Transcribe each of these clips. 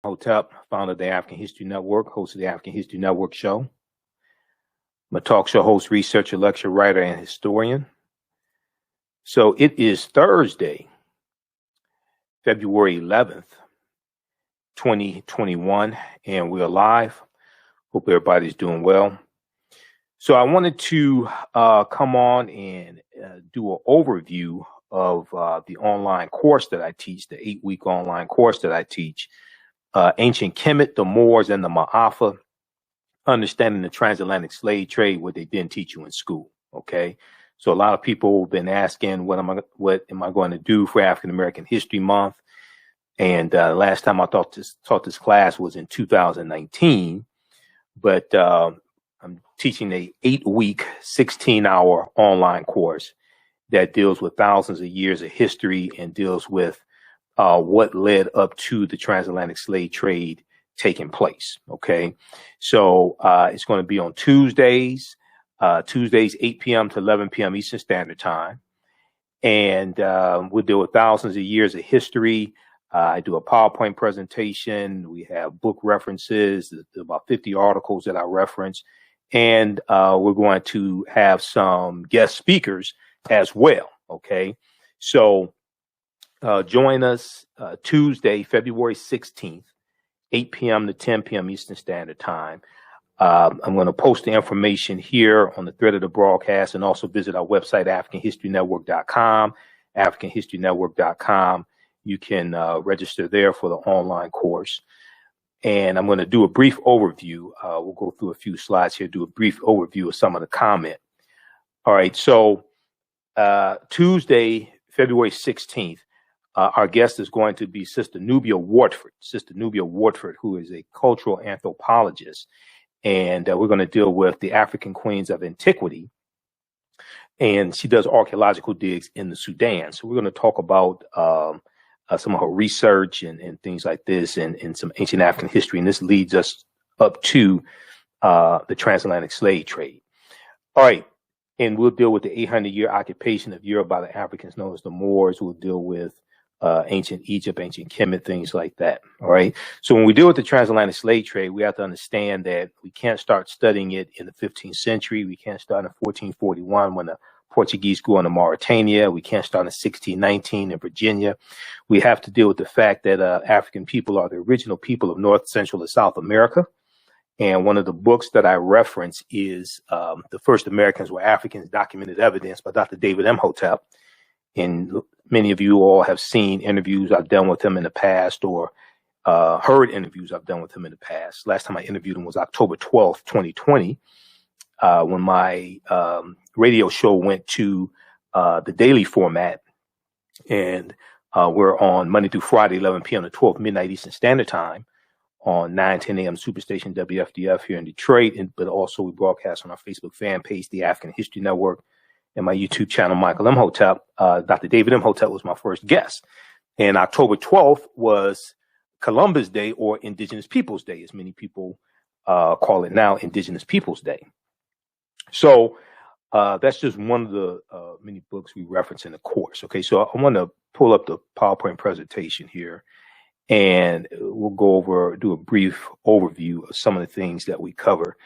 Imhotep, founder of the African History Network, host of the African History Network show. I'm a talk show host, researcher, lecturer, writer, and historian. So it is Thursday, February 11th, 2021, and we're live. Hope everybody's doing well. So I wanted to come on and do an overview of the online course that I teach, the 8-week online course that I teach, Ancient Kemet, the Moors, and the Maafa, Understanding the Transatlantic Slave Trade, what they didn't teach you in school. Okay, so a lot of people have been asking, what am I going to do for African American History Month? And last time I taught this class was in 2019, but I'm teaching a 8-week, 16-hour online course that deals with thousands of years of history and deals with what led up to the transatlantic slave trade taking place. Okay, so it's going to be on Tuesdays, 8 p.m. to 11 p.m. Eastern Standard Time, and we'll deal with thousands of years of history. I do a PowerPoint presentation. We have book references, about 50 articles that I reference, and we're going to have some guest speakers as well. Okay, so join us Tuesday, February 16th, 8 p.m. to 10 p.m. Eastern Standard Time. I'm going to post the information here on the thread of the broadcast, and also visit our website, AfricanHistoryNetwork.com, AfricanHistoryNetwork.com. You can register there for the online course. And I'm going to do a brief overview. We'll go through a few slides here, do a brief overview of some of the comment. All right, so Tuesday, February 16th, our guest is going to be Sister Nubia Wartford, who is a cultural anthropologist. And we're going to deal with the African queens of antiquity. And she does archaeological digs in the Sudan. So we're going to talk about some of her research and things like this, and some ancient African history. And this leads us up to the transatlantic slave trade. All right. And we'll deal with the 800-year occupation of Europe by the Africans known as the Moors. We'll deal with ancient Egypt, ancient Kemet, things like that. All right. So when we deal with the transatlantic slave trade, we have to understand that we can't start studying it in the 15th century. We can't start in 1441 when the Portuguese go into Mauritania. We can't start in 1619 in Virginia. We have to deal with the fact that African people are the original people of North, Central, and South America. And one of the books that I reference is The First Americans Were Africans, Documented Evidence by Dr. David Imhotep. And many of you all have seen interviews I've done with him in the past, or heard interviews I've done with him in the past. Last time I interviewed him was October 12th, 2020, when my radio show went to the daily format. And we're on Monday through Friday, 11 p.m. to 12 midnight Eastern Standard Time on 9:10 a.m. Superstation WFDF here in Detroit. But also we broadcast on our Facebook fan page, the African History Network, and my YouTube channel, Michael Imhotep. Dr. David Imhotep was my first guest. And October 12th was Columbus Day, or Indigenous Peoples Day, as many people call it now, Indigenous Peoples Day. So that's just one of the many books we reference in the course. Okay, so I want to pull up the PowerPoint presentation here, and we'll do a brief overview of some of the things that we cover.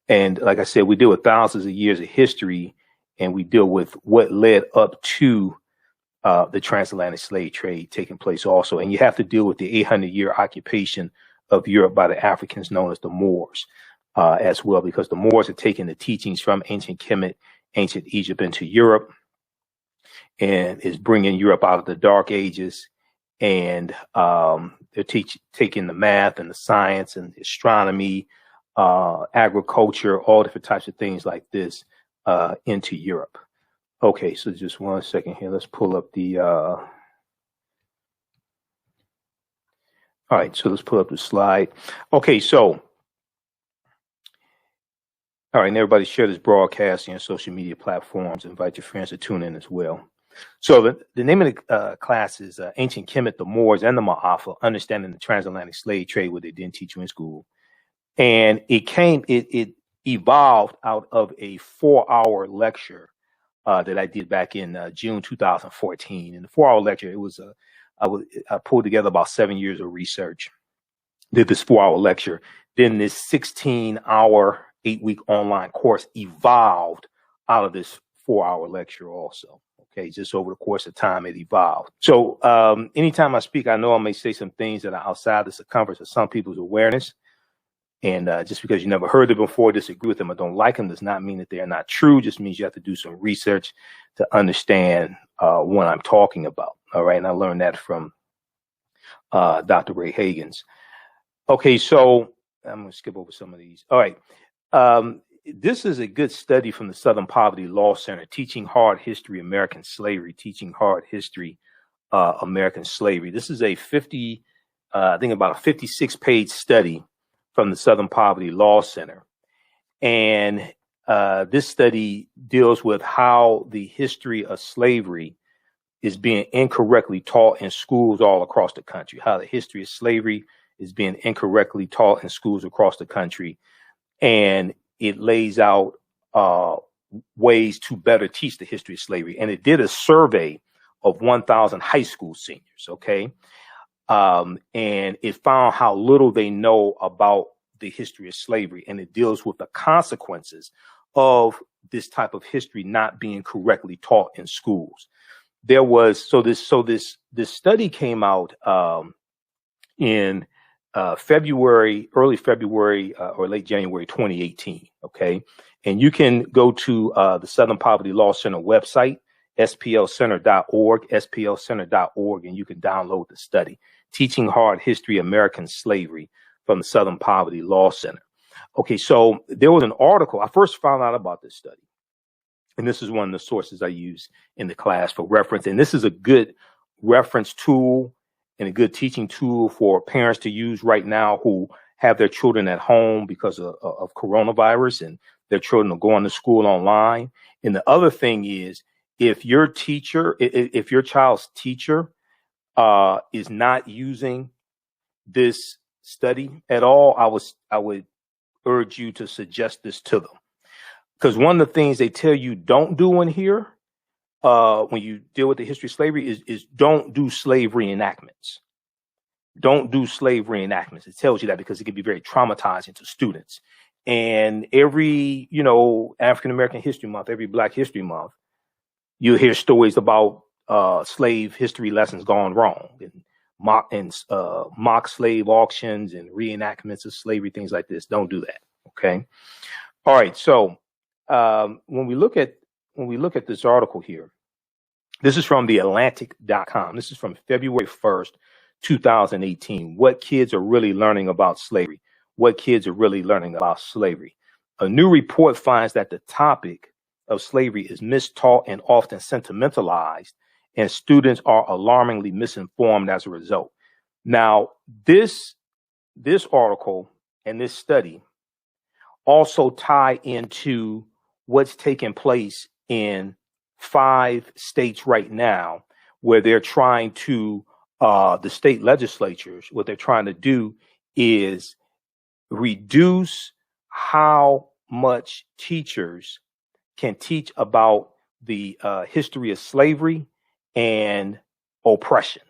And like I said, we deal with thousands of years of history, and we deal with what led up to the transatlantic slave trade taking place also. And you have to deal with the 800-year occupation of Europe by the Africans known as the Moors as well, because the Moors are taking the teachings from ancient Kemet, ancient Egypt into Europe, and is bringing Europe out of the Dark Ages. And they're taking the math and the science and astronomy, agriculture, all different types of things like this into Europe. Okay, so just one second here. Let's pull up the all right, so let's pull up the slide. Okay, so all right, and everybody share this broadcast on your social media platforms. Invite your friends to tune in as well. So the name of the class is Ancient Kemet, the Moors, and the Maafa, Understanding the Transatlantic Slave Trade, what they didn't teach you in school. And it evolved out of a 4-hour lecture that I did back in June 2014. In the 4-hour lecture, it was I pulled together about 7 years of research did this 4-hour lecture. Then this 16-hour, 8-week online course evolved out of this 4-hour lecture also. Okay, just over the course of time, it evolved. So anytime I speak, I know I may say some things that are outside the circumference of some people's awareness. And just because you never heard them before, disagree with them, or don't like them, does not mean that they are not true. Just means you have to do some research to understand what I'm talking about. All right, and I learned that from Dr. Ray Hagins. Okay, so I'm going to skip over some of these. All right. This is a good study from the Southern Poverty Law Center, Teaching Hard History, American Slavery, Teaching Hard History, American Slavery. This is a I think about a 56-page study from the Southern Poverty Law Center. And this study deals with how the history of slavery is being incorrectly taught in schools all across the country, how the history of slavery is being incorrectly taught in schools across the country. And it lays out ways to better teach the history of slavery. And it did a survey of 1,000 high school seniors, okay? And it found how little they know about the history of slavery. And it deals with the consequences of this type of history not being correctly taught in schools. This study came out in February, early February or late January 2018. Okay. And you can go to the Southern Poverty Law Center website, splcenter.org, splcenter.org, and you can download the study, Teaching Hard History, American Slavery, from the Southern Poverty Law Center. Okay. So there was an article. I first found out about this study, and this is one of the sources I use in the class for reference. And this is a good reference tool and a good teaching tool for parents to use right now who have their children at home because of coronavirus, and their children are going to school online. And the other thing is, if your child's teacher is not using this study at all, I would urge you to suggest this to them. Because one of the things they tell you don't do in here, when you deal with the history of slavery, is don't do slave reenactments. Don't do slave reenactments. It tells you that because it can be very traumatizing to students. And every, African American History Month, every Black History Month, you hear stories about slave history lessons gone wrong, and mock slave auctions and reenactments of slavery, things like this. Don't do that. Okay. All right. So when we look at this article here, this is from theatlantic.com. This is from February 1st, 2018. What kids are really learning about slavery? What kids are really learning about slavery? A new report finds that the topic of slavery is mistaught and often sentimentalized, and students are alarmingly misinformed as a result. Now, this article and this study also tie into what's taking place in 5 states right now, where they're trying to, the state legislatures, what they're trying to do is reduce how much teachers can teach about the history of slavery and oppression.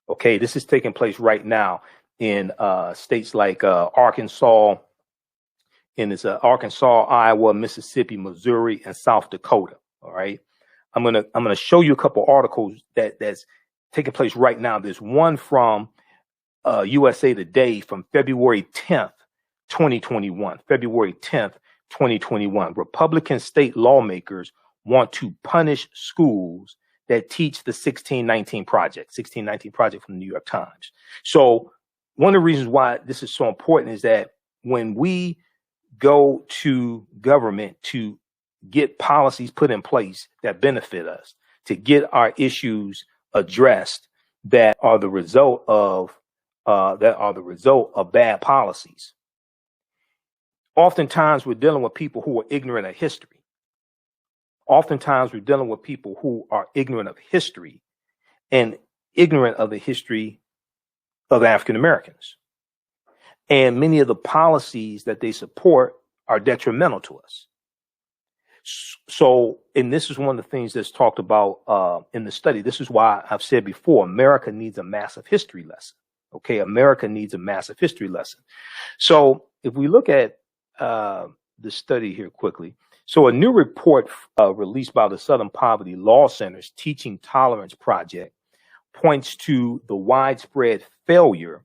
Okay, this is taking place right now in states like Arkansas, and it's Arkansas, Iowa, Mississippi, Missouri, and South Dakota. All right, I'm gonna show you a couple articles that's taking place right now. There's one from USA Today from February 10th, 2021. February 10th, 2021. Republican state lawmakers want to punish schools that teach the 1619 Project. 1619 Project from the New York Times. So one of the reasons why this is so important is that when we go to government to get policies put in place that benefit us, to get our issues addressed that are the result of bad policies, oftentimes we're dealing with people who are ignorant of history. Oftentimes we're dealing with people who are ignorant of history and ignorant of the history of African Americans. And many of the policies that they support are detrimental to us. So, and this is one of the things that's talked about in the study. This is why I've said before, America needs a massive history lesson. Okay, America needs a massive history lesson. So if we look at the study here quickly, so a new report released by the Southern Poverty Law Center's Teaching Tolerance Project points to the widespread failure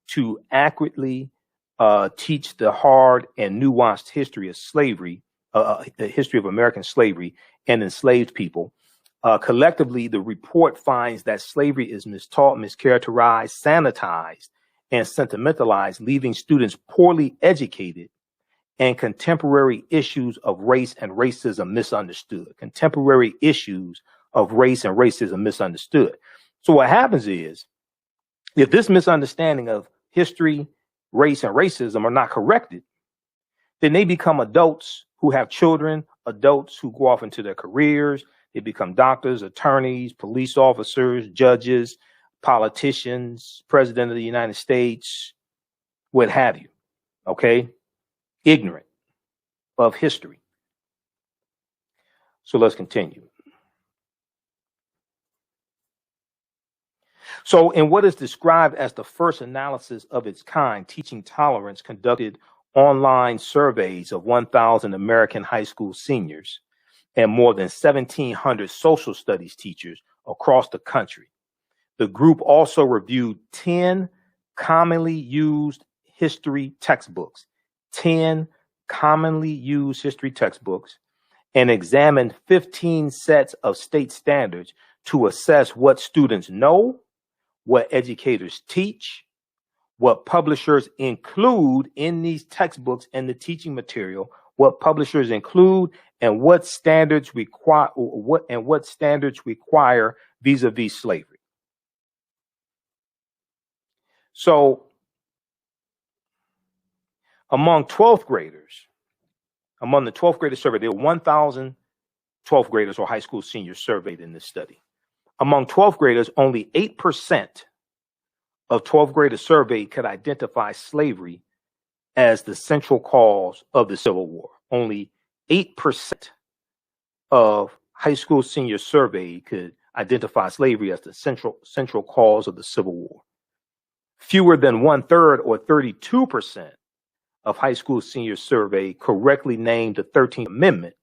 to accurately teach the hard and nuanced history of slavery, the history of American slavery and enslaved people. Collectively, the report finds that slavery is mistaught, mischaracterized, sanitized, and sentimentalized, leaving students poorly educated and contemporary issues of race and racism misunderstood. Contemporary issues of race and racism misunderstood. So what happens is, if this misunderstanding of history, race, and racism are not corrected, then they become adults who have children, adults who go off into their careers. They become doctors, attorneys, police officers, judges, politicians, president of the United States, what have you. Okay? Ignorant of history. So let's continue. So in what is described as the first analysis of its kind, Teaching Tolerance conducted online surveys of 1,000 American high school seniors and more than 1,700 social studies teachers across the country. The group also reviewed 10 commonly used history textbooks, 10 commonly used history textbooks, and examined 15 sets of state standards to assess what students know, what educators teach, what publishers include in these textbooks and the teaching material, what publishers include, and what standards require vis-a-vis slavery. So among the 12th graders surveyed, there were 1,000 12th graders or high school seniors surveyed in this study. Among 12th graders, only 8% of 12th graders surveyed could identify slavery as the central cause of the Civil War. Only 8% of high school seniors surveyed could identify slavery as the central cause of the Civil War. Fewer than 1/3 or 32% of high school seniors surveyed correctly named the 13th Amendment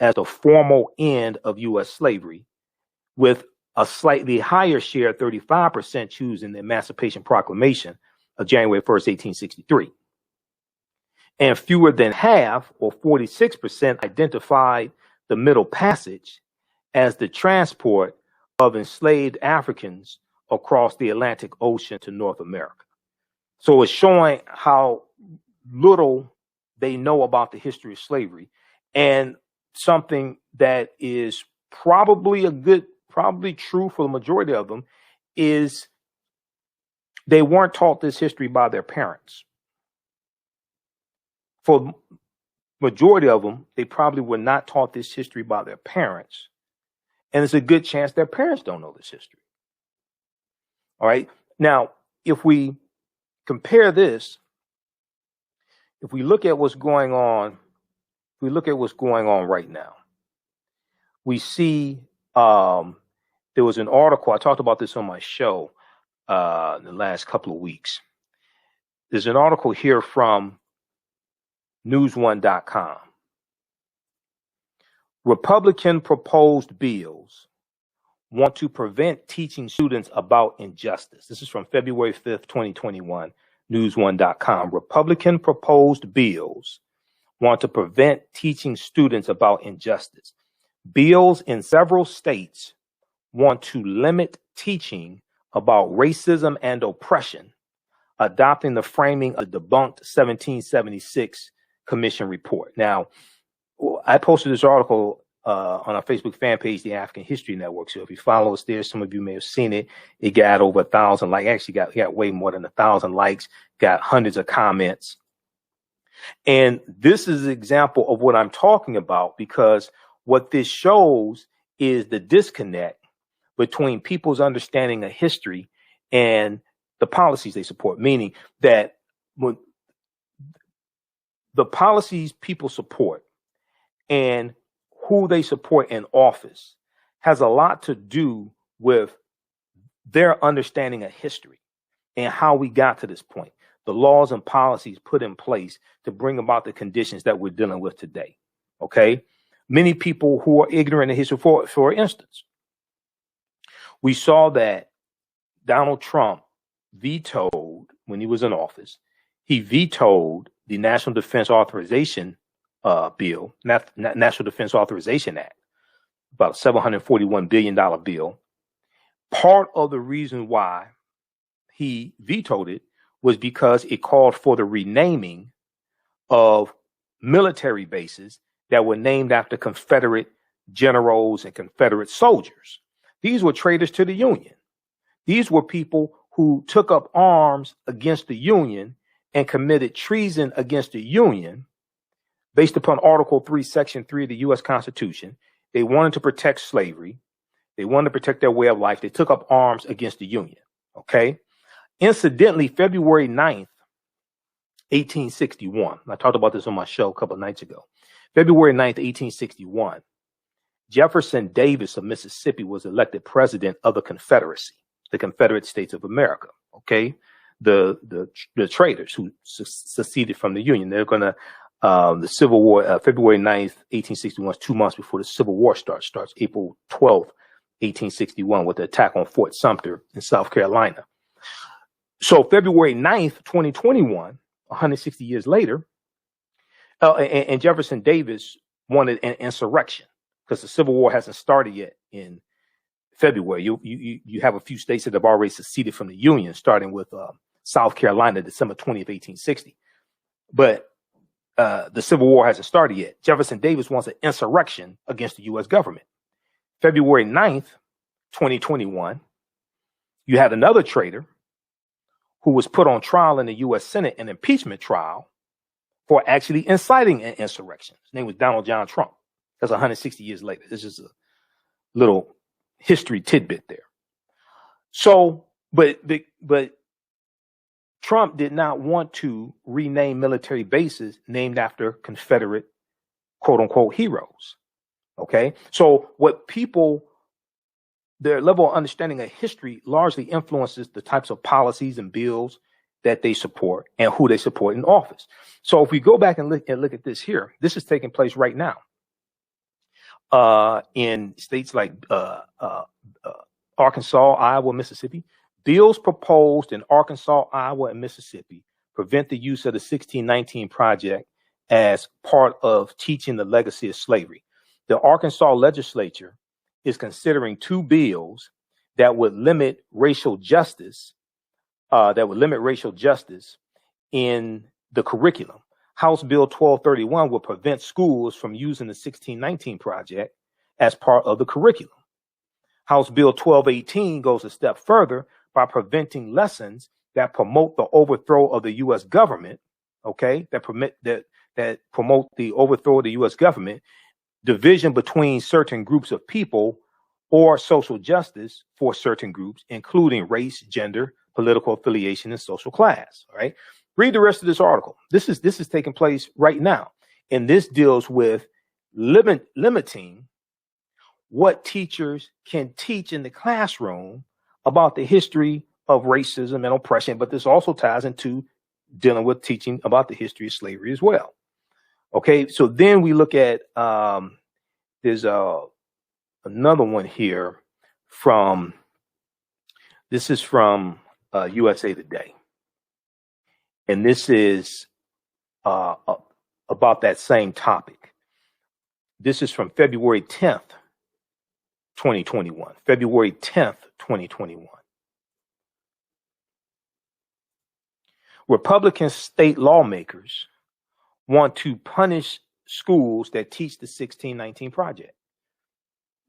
as the formal end of U.S. slavery, with a slightly higher share, 35%, choosing the Emancipation Proclamation of January 1st, 1863. And fewer than half, or 46%, identified the Middle Passage as the transport of enslaved Africans across the Atlantic Ocean to North America. So it's showing how little they know about the history of slavery, and something that is probably true for the majority of them is they weren't taught this history by their parents. For majority of them, they probably were not taught this history by their parents, and it's a good chance their parents don't know this history. All right. Now, if we compare this, if we look at what's going on, right now, we see there was an article. I talked about this on my show in the last couple of weeks. There's an article here from news1.com. Republican proposed bills want to prevent teaching students about injustice. This is from February 5th, 2021, news1.com. Republican proposed bills want to prevent teaching students about injustice. Bills in several states want to limit teaching about racism and oppression, adopting the framing of the debunked 1776 Commission report. Now, I posted this article on our Facebook fan page, the African History Network. So if you follow us there, some of you may have seen it. It got over 1,000 likes. Actually, got way more than 1,000 likes. Got hundreds of comments. And this is an example of what I'm talking about, because what this shows is the disconnect between people's understanding of history and the policies they support. Meaning that when the policies people support and who they support in office has a lot to do with their understanding of history. and how we got to this point, the laws and policies put in place to bring about the conditions that we're dealing with today. Okay. Many people who are ignorant of history, for instance, we saw that Donald Trump vetoed, when he was in office, he vetoed the National Defense Authorization bill, National Defense Authorization Act, about a $741 billion bill. Part of the reason why he vetoed it was because it called for the renaming of military bases that were named after Confederate generals and Confederate soldiers. These were traitors to the Union. These were people who took up arms against the Union and committed treason against the Union based upon Article 3, Section 3 of the U.S. Constitution. They wanted to protect slavery. They wanted to protect their way of life. They took up arms against the Union. Okay. Incidentally, February 9th, 1861, I talked about this on my show a couple of nights ago. February 9th, 1861, Jefferson Davis of Mississippi was elected president of the Confederacy, the Confederate States of America. Okay. The traitors who seceded from the Union. They're going to, the Civil War, February 9th, 1861, 2 months before the Civil War starts April 12th, 1861, with the attack on Fort Sumter in South Carolina. So February 9th, 2021, 160 years later, and Jefferson Davis wanted an insurrection because the Civil War hasn't started yet in February. You have a few states that have already seceded from the Union, starting with South Carolina, December 20th, 1860. But the Civil War hasn't started yet. Jefferson Davis wants an insurrection against the U.S. government. February 9th, 2021, you had another traitor who was put on trial in the U.S. Senate, an impeachment trial, for actually inciting an insurrection. His name was Donald John Trump. That's 160 years later. This is a little history tidbit there. So, but Trump did not want to rename military bases named after Confederate, quote unquote, heroes. Okay. So what people, their level of understanding of history largely influences the types of policies and bills that they support and who they support in office. So if we go back and look at this here, this is taking place right now in states like Arkansas, Iowa, Mississippi. Bills proposed in Arkansas, Iowa, and Mississippi prevent the use of the 1619 Project as part of teaching the legacy of slavery. The Arkansas legislature is considering 2 bills that would limit racial justice, in the curriculum. House Bill 1231 will prevent schools from using the 1619 Project as part of the curriculum. House Bill 1218 goes a step further by preventing lessons that promote the overthrow of the U.S. government, okay, that promote the overthrow of the U.S. government, division between certain groups of people, or social justice for certain groups, including race, gender, political affiliation, and social class. All right. Read the rest of this article. This is taking place right now. And this deals with limiting what teachers can teach in the classroom about the history of racism and oppression. But this also ties into dealing with teaching about the history of slavery as well. Okay. So then we look at, there's another one here this is from USA Today. And this is about that same topic. This is from February 10th, 2021. February 10th, 2021. Republican state lawmakers want to punish schools that teach the 1619 Project.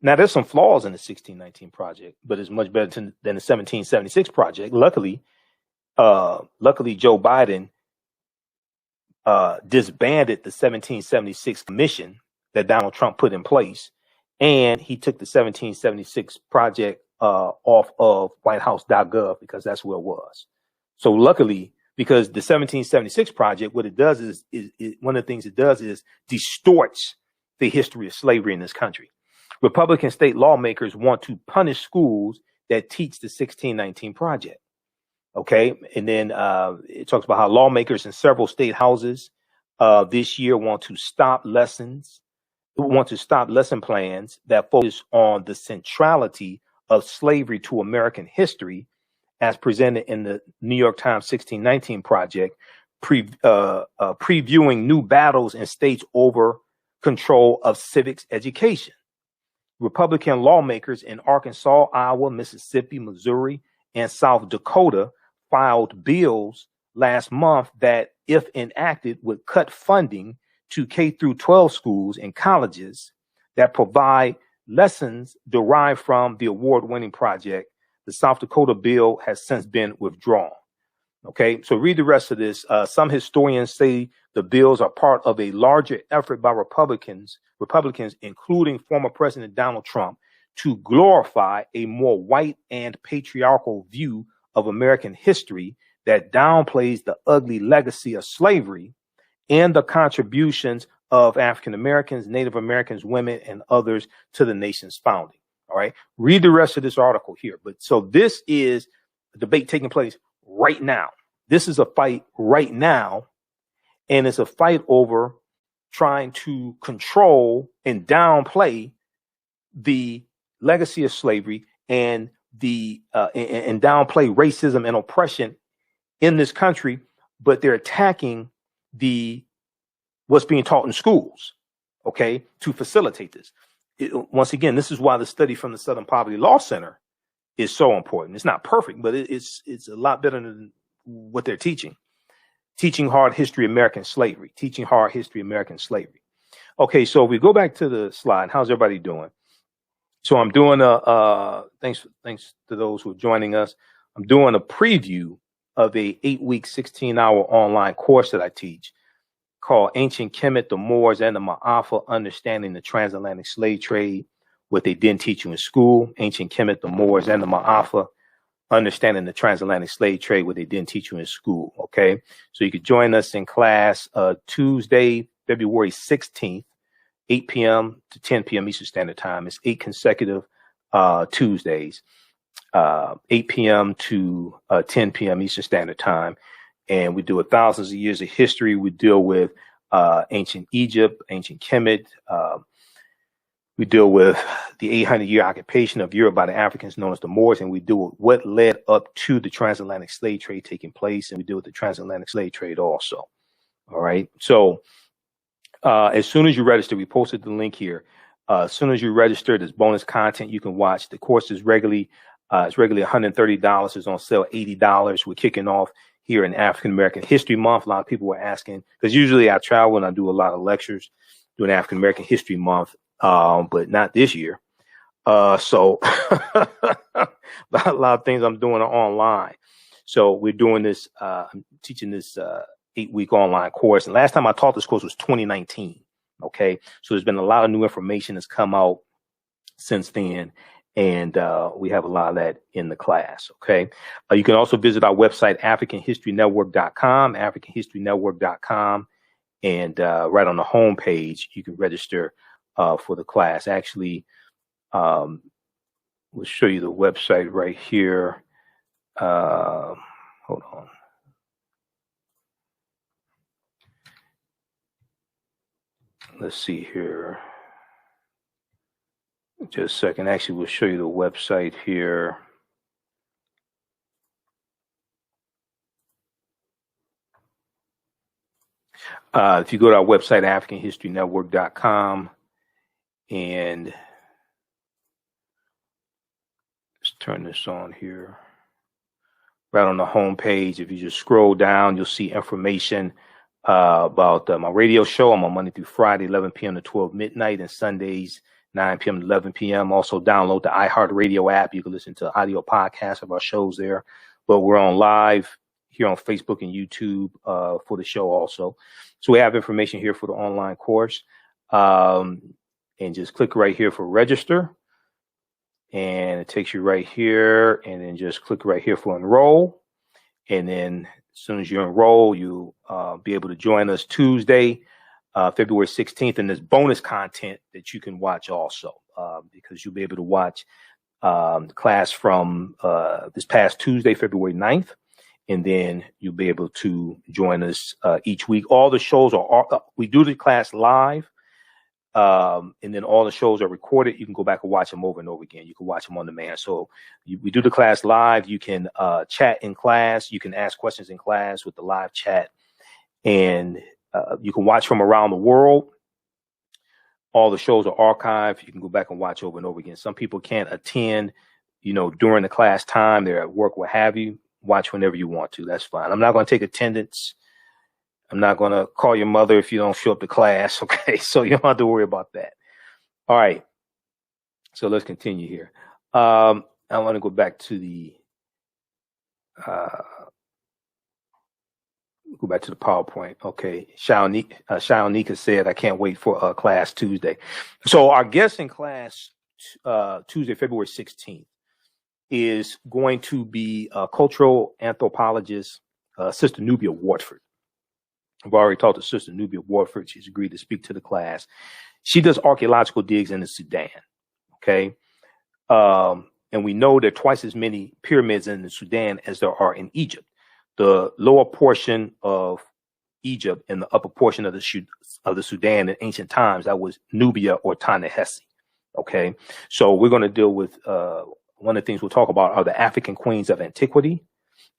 Now, there's some flaws in the 1619 Project, but it's much better than the 1776 Project. Luckily, Joe Biden disbanded the 1776 commission that Donald Trump put in place, and he took the 1776 Project off of WhiteHouse.gov because that's where it was. So luckily, because the 1776 Project, what it does is one of the things it does is distorts the history of slavery in this country. Republican state lawmakers want to punish schools that teach the 1619 Project. Okay, and then it talks about how lawmakers in several state houses this year want to stop lesson plans that focus on the centrality of slavery to American history, as presented in the New York Times 1619 project, previewing new battles in states over control of civics education. Republican lawmakers in Arkansas, Iowa, Mississippi, Missouri, and South Dakota filed bills last month that, if enacted, would cut funding to K through 12 schools and colleges that provide lessons derived from the award-winning project. The South Dakota bill has since been withdrawn. Okay, so read the rest of this. Some historians say the bills are part of a larger effort by Republicans, including former President Donald Trump, to glorify a more white and patriarchal view of American history that downplays the ugly legacy of slavery and the contributions of African Americans, Native Americans, women, and others to the nation's founding. All right, read the rest of this article here. But so this is a debate taking place right now. This is a fight right now, and it's a fight over trying to control and downplay the legacy of slavery and and downplay racism and oppression in this country, but they're attacking what's being taught in schools, okay, to facilitate this. Once again, this is why the study from the Southern Poverty Law Center is so important. It's not perfect, but it's a lot better than what they're teaching. Teaching hard history, American slavery. Teaching hard history, American slavery. Okay, so if we go back to the slide, how's everybody doing? So I'm doing thanks to those who are joining us. I'm doing a preview of a 8-week, 16-hour online course that I teach called Ancient Kemet, the Moors, and the Maafa, Understanding the Transatlantic Slave Trade, what they didn't teach you in school. Ancient Kemet, the Moors, and the Maafa, Understanding the Transatlantic Slave Trade, what they didn't teach you in school. Okay, so you could join us in class Tuesday, February 16th, 8 p.m. to 10 p.m. Eastern Standard Time. It's 8 consecutive Tuesdays, 8 p.m. to 10 p.m. Eastern Standard Time. And we do thousands of years of history. We deal with ancient Egypt, ancient Kemet. We deal with the 800-year occupation of Europe by the Africans known as the Moors. And we deal with what led up to the transatlantic slave trade taking place. And we deal with the transatlantic slave trade also. All right. So as soon as you register, we posted the link here. As soon as you register, there's bonus content you can watch. The course is regularly $130. It's on sale $80. We're kicking off here in African American History Month. A lot of people were asking, because usually I travel and I do a lot of lectures during African American History Month, but not this year. So a lot of things I'm doing are online. So we're doing this. I'm teaching this 8-week online course. And last time I taught this course was 2019. Okay. So there's been a lot of new information that's come out since then. And we have a lot of that in the class. Okay. You can also visit our website, AfricanHistoryNetwork.com, AfricanHistoryNetwork.com. And right on the home page, you can register for the class. Actually, we'll show you the website right here. Hold on. Let's see here. Just a second. Actually, we'll show you the website here. If you go to our website, AfricanHistoryNetwork.com, and let's turn this on here. Right on the home page, if you just scroll down, you'll see information about my radio show. I'm on Monday through Friday, 11 p.m. to 12 midnight, and Sundays, 9 p.m. to 11 p.m. Also download the iHeartRadio app. You can listen to audio podcasts of our shows there. But we're on live here on Facebook and YouTube for the show also. So we have information here for the online course. And just click right here for register. And it takes you right here. And then just click right here for enroll. And then as soon as you enroll, you'll be able to join us Tuesday, February 16th, and there's bonus content that you can watch also, because you'll be able to watch the class from this past Tuesday, February 9th, and then you'll be able to join us each week. All the shows we do the class live, and then all the shows are recorded. You can go back and watch them over and over again. You can watch them on demand. So we do the class live. You can chat in class. You can ask questions in class with the live chat, and you can watch from around the world. All the shows are archived. You can go back and watch over and over again. Some people can't attend, during the class time. They're at work, what have you. Watch whenever you want to. That's fine. I'm not going to take attendance. I'm not going to call your mother if you don't show up to class. Okay. So you don't have to worry about that. All right. So let's continue here. I want to go back to the PowerPoint. Okay. Shaonika said, I can't wait for class Tuesday. So our guest in class Tuesday, February 16th, is going to be cultural anthropologist Sister Nubia Wartford. I've already talked to Sister Nubia Wartford. She's agreed to speak to the class. She does archaeological digs in the Sudan. Okay. And we know there are twice as many pyramids in the Sudan as there are in Egypt. The lower portion of Egypt and the upper portion of the Sudan in ancient times, that was Nubia or Ta-Nehesi. Okay. So we're going to deal with one of the things we'll talk about are the African queens of antiquity.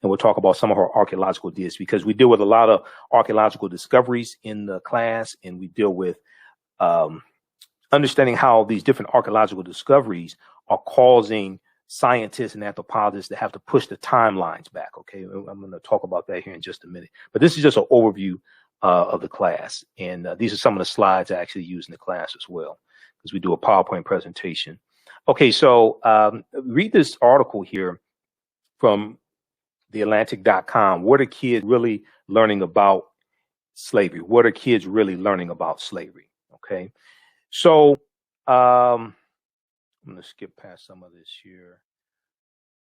And we'll talk about some of her archaeological digs, because we deal with a lot of archaeological discoveries in the class, and we deal with understanding how these different archaeological discoveries are causing scientists and anthropologists to have to push the timelines back. Okay. I'm going to talk about that here in just a minute, but this is just an overview of the class. And these are some of the slides I actually use in the class as well, because we do a PowerPoint presentation. Okay, so read this article here from theatlantic.com. What are kids really learning about slavery? What are kids really learning about slavery? Okay, so I'm going to skip past some of this here.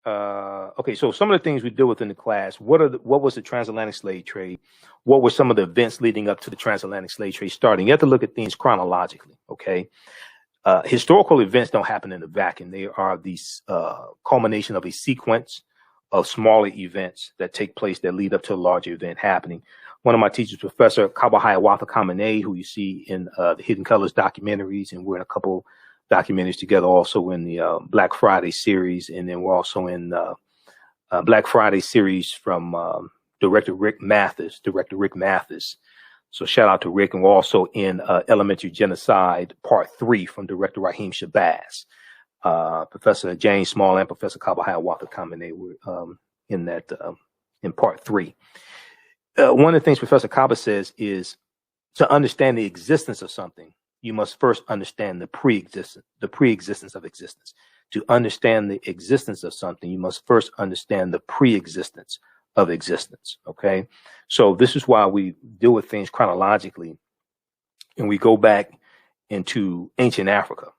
Okay, so some of the things we deal with in the class, what was the transatlantic slave trade? What were some of the events leading up to the transatlantic slave trade starting? You have to look at things chronologically, okay? Historical events don't happen in a vacuum. They are the culmination of a sequence of smaller events that take place that lead up to a larger event happening. One of my teachers, Professor Kabahayawatha Kamene, who you see in the Hidden Colors documentaries, and we're in a couple documentaries together, also in the Black Friday series, and then we're also in Black Friday series from Director Rick Mathis. So shout out to Rick. And we're also in Elementary Genocide Part 3 from Director Raheem Shabazz. Professor James Small and Professor Kabahayawatha Kamene were in that in Part 3. One of the things Professor Kaba says is, to understand the existence of something, you must first understand the pre-existence of existence. To understand the existence of something, you must first understand the pre-existence of existence. Okay, so this is why we deal with things chronologically, and we go back into ancient Africa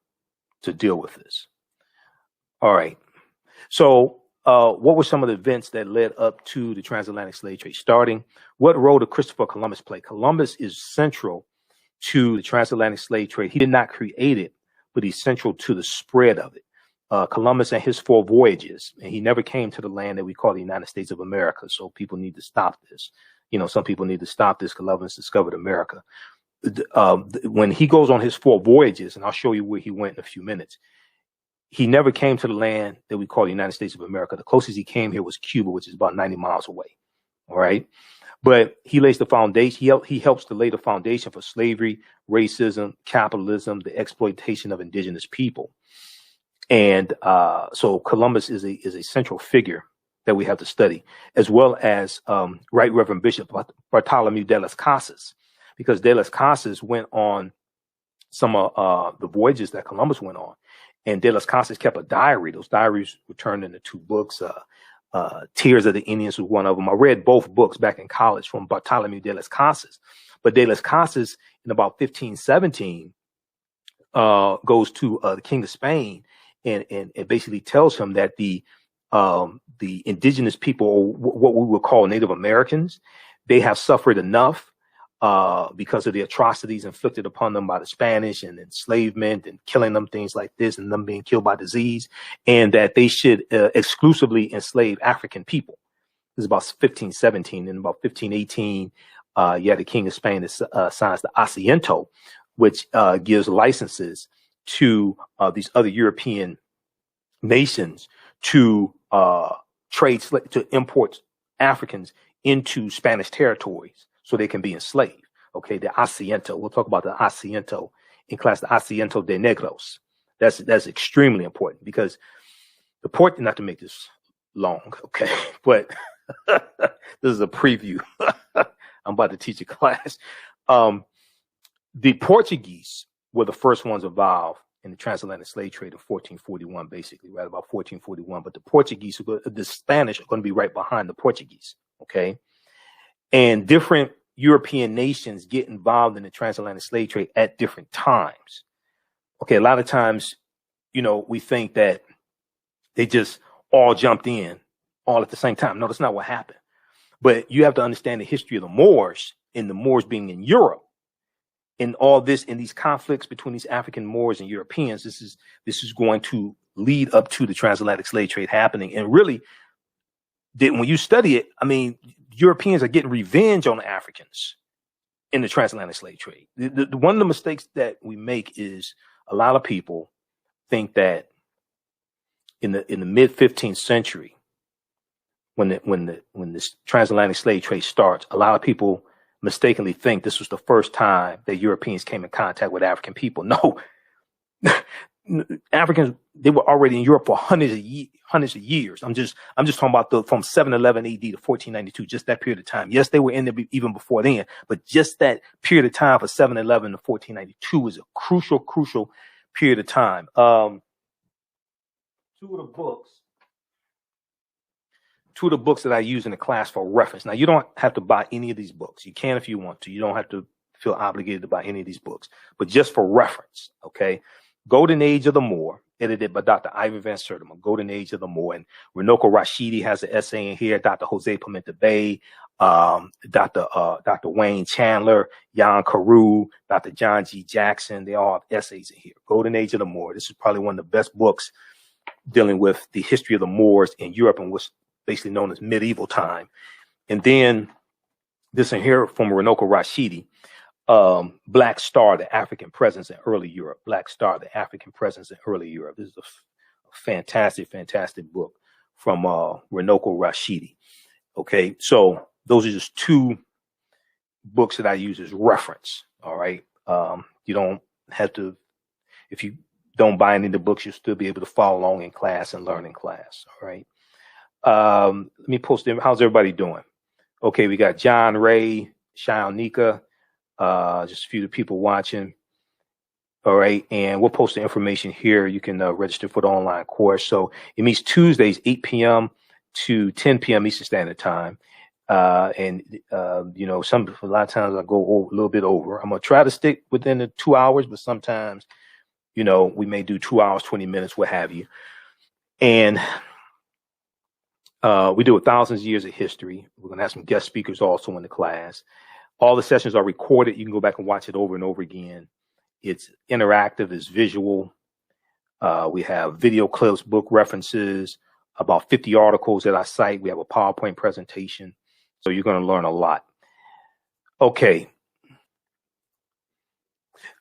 to deal with this. All right, so what were some of the events that led up to the transatlantic slave trade starting? What role did Christopher Columbus play? Columbus is central to the transatlantic slave trade. He did not create it, but he's central to the spread of it. Columbus and his 4 voyages, and he never came to the land that we call the United States of America. So people need to stop this. Some people need to stop this. Columbus discovered America. When he goes on his 4 voyages, and I'll show you where he went in a few minutes, he never came to the land that we call the United States of America. The closest he came here was Cuba, which is about 90 miles away. All right. But he lays the foundation. He helps to lay the foundation for slavery, racism, capitalism, the exploitation of indigenous people. And so Columbus is a central figure that we have to study, as well as Right Reverend Bishop Bartholomew de las Casas, because de las Casas went on some of the voyages that Columbus went on. And de las Casas kept a diary. Those diaries were turned into 2 books. Tears of the Indians was one of them. I read both books back in college from Bartholomew de las Casas. But de las Casas, in about 1517, goes to the King of Spain, and it basically tells him that the indigenous people, or what we would call Native Americans, they have suffered enough because of the atrocities inflicted upon them by the Spanish and enslavement and killing them, things like this, and them being killed by disease, and that they should exclusively enslave African people. This is about 1517. And about 1518, the King of Spain signs the Asiento, which gives licenses to these other European nations to to import Africans into Spanish territories so they can be enslaved. Okay, the Asiento. We'll talk about the Asiento in class, the Asiento de Negros. That's extremely important because the port, not to make this long, okay, but this is a preview. I'm about to teach a class. The Portuguese were the first ones involved in the transatlantic slave trade in 1441, basically, right about 1441. But the Portuguese, the Spanish are going to be right behind the Portuguese, okay? And different European nations get involved in the transatlantic slave trade at different times. Okay, a lot of times, we think that they just all jumped in all at the same time. No, that's not what happened. But you have to understand the history of the Moors, and the Moors being in Europe, and all this, in these conflicts between these African Moors and Europeans. This is going to lead up to the transatlantic slave trade happening. And really, when you study it, I mean, Europeans are getting revenge on the Africans in the transatlantic slave trade. One of the mistakes that we make is a lot of people think that in the mid 15th century, when this transatlantic slave trade starts, a lot of people mistakenly think this was the first time that Europeans came in contact with African people. No, Africans, they were already in Europe for hundreds of years. I'm just talking about from 711 AD to 1492, just that period of time. Yes, they were in there even before then, but just that period of time for 711 to 1492 is a crucial period of time. Two of the books that I use in the class for reference. Now, you don't have to buy any of these books. You can if you want to. You don't have to feel obligated to buy any of these books, but just for reference, okay? Golden Age of the Moor, edited by Dr. Ivan Van Sertima. Golden Age of the Moor. And Renoko Rashidi has an essay in here. Dr. Jose Pimenta Bay, Dr. Wayne Chandler, Jan Carew, Dr. John G. Jackson. They all have essays in here. Golden Age of the Moor. This is probably one of the best books dealing with the history of the Moors in Europe and what's basically known as medieval time. And then this in here from Renoko Rashidi, Black Star, the African Presence in Early Europe. Black Star, the African Presence in Early Europe. This is a fantastic book from Renoko Rashidi. Okay, so those are just two books that I use as reference. All right, you don't have to, if you don't buy any of the books, you'll still be able to follow along in class and learn in class. All right. Let me post them. How's everybody doing? Okay, we got John Ray, Shaonika, just a few of the people watching. All right, and we'll post the information here. You can register for the online course. So it meets Tuesdays, 8 p.m. to 10 p.m. Eastern Standard Time. And a lot of times I go a little bit over. I'm gonna try to stick within the 2 hours, but sometimes, we may do 2 hours, 20 minutes, what have you. And we do 1,000 years of history. We're going to have some guest speakers also in the class. All the sessions are recorded. You can go back and watch it over and over again. It's interactive, it's visual. We have video clips, book references, about 50 articles that I cite. We have a PowerPoint presentation. So you're going to learn a lot. Okay.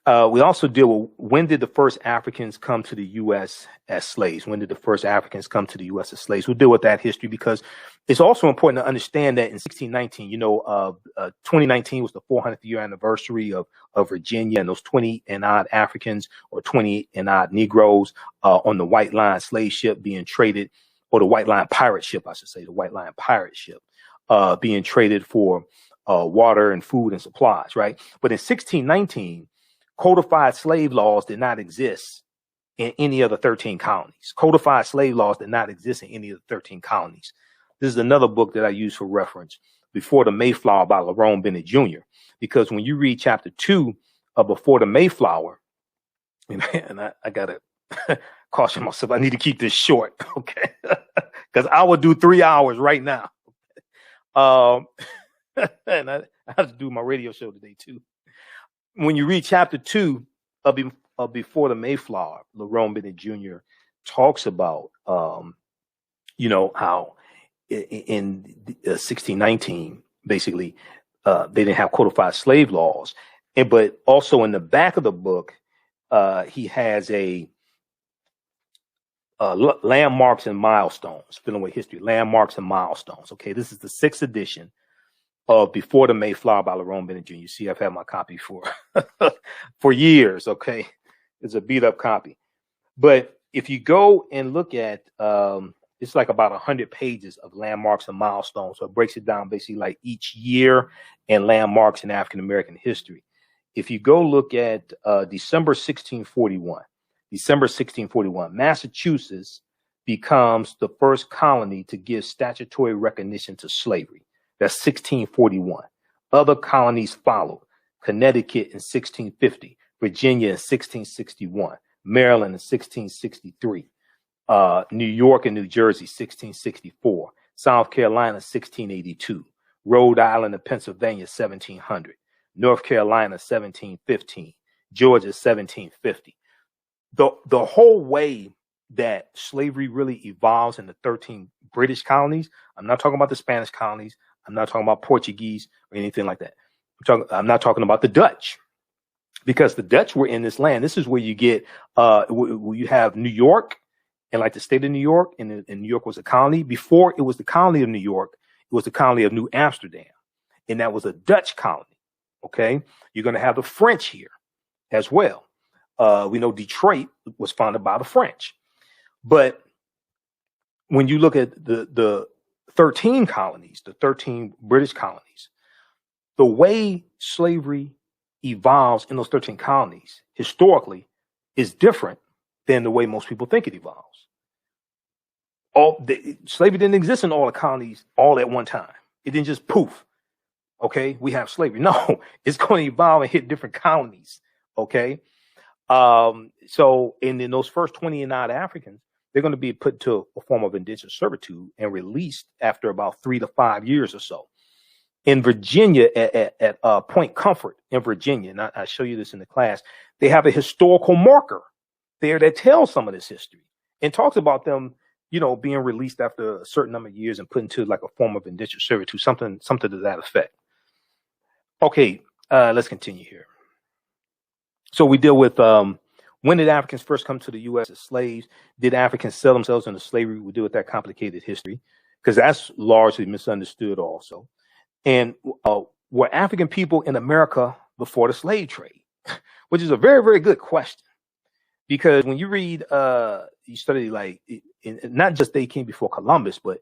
We also deal with when did the first Africans come to the U.S. as slaves? When did the first Africans come to the U.S. as slaves? We'll deal with that history because it's also important to understand that in 1619, 2019 was the 400th year anniversary of Virginia, and those 20 and odd Africans or 20 and odd Negroes on the White Line slave ship being traded, or the White Line pirate ship, I should say, the White Line pirate ship being traded for water and food and supplies, right? But in 1619, codified slave laws did not exist in any of the 13 colonies. Codified slave laws did not exist in any of the 13 colonies. This is another book that I use for reference, Before the Mayflower by Lerone Bennett Jr. Because when you read chapter 2 of Before the Mayflower, and I got to caution myself, I need to keep this short, okay? Because I will do 3 hours right now. And I have to do my radio show today too. When you read chapter 2 of Before the Mayflower, Lerone Bennett Jr. talks about, how in 1619, basically, they didn't have codified slave laws. But also in the back of the book, he has a landmarks and milestones, filling with history, landmarks and milestones. Okay, this is the 6th edition of Before the Mayflower by Lerone Bennett Jr. You see, I've had my copy for for years. Okay, it's a beat up copy. But if you go and look at, it's like about 100 pages of landmarks and milestones. So it breaks it down basically like each year and landmarks in African American history. If you go look at December 1641, Massachusetts becomes the first colony to give statutory recognition to slavery. That's 1641. Other colonies followed: Connecticut in 1650, Virginia in 1661, Maryland in 1663, New York and New Jersey 1664, South Carolina 1682, Rhode Island and Pennsylvania 1700, North Carolina 1715, Georgia 1750. The whole way that slavery really evolves in the 13 British colonies, I'm not talking about the Spanish colonies, I'm not talking about Portuguese or anything like that. I'm not talking about the Dutch, because the Dutch were in this land. This is where you get, you have New York and like the state of New York, and New York was a colony. Before it was the colony of New York, it was the colony of New Amsterdam, and that was a Dutch colony. Okay, you're going to have the French here as well. We know Detroit was founded by the French, but when you look at the 13 colonies, the 13 British colonies, the way slavery evolves in those 13 colonies historically is different than the way most people think it evolves. Slavery didn't exist in all the colonies all at one time. It didn't just poof. Okay, we have slavery. No, it's going to evolve and hit different colonies. Okay, so in those first 20 and odd Africans, they're going to be put to a form of indentured servitude and released after about 3 to 5 years or so. In Virginia, at Point Comfort in Virginia, and I show you this in the class, they have a historical marker there that tells some of this history and talks about them, being released after a certain number of years and put into like a form of indentured servitude, something to that effect. Okay, let's continue here. So we deal with when did Africans first come to the U.S. as slaves? Did Africans sell themselves into slavery? We deal with that complicated history because that's largely misunderstood also. And were African people in America before the slave trade? Which is a very, very good question. Because when you read, you study like, not just they came before Columbus, but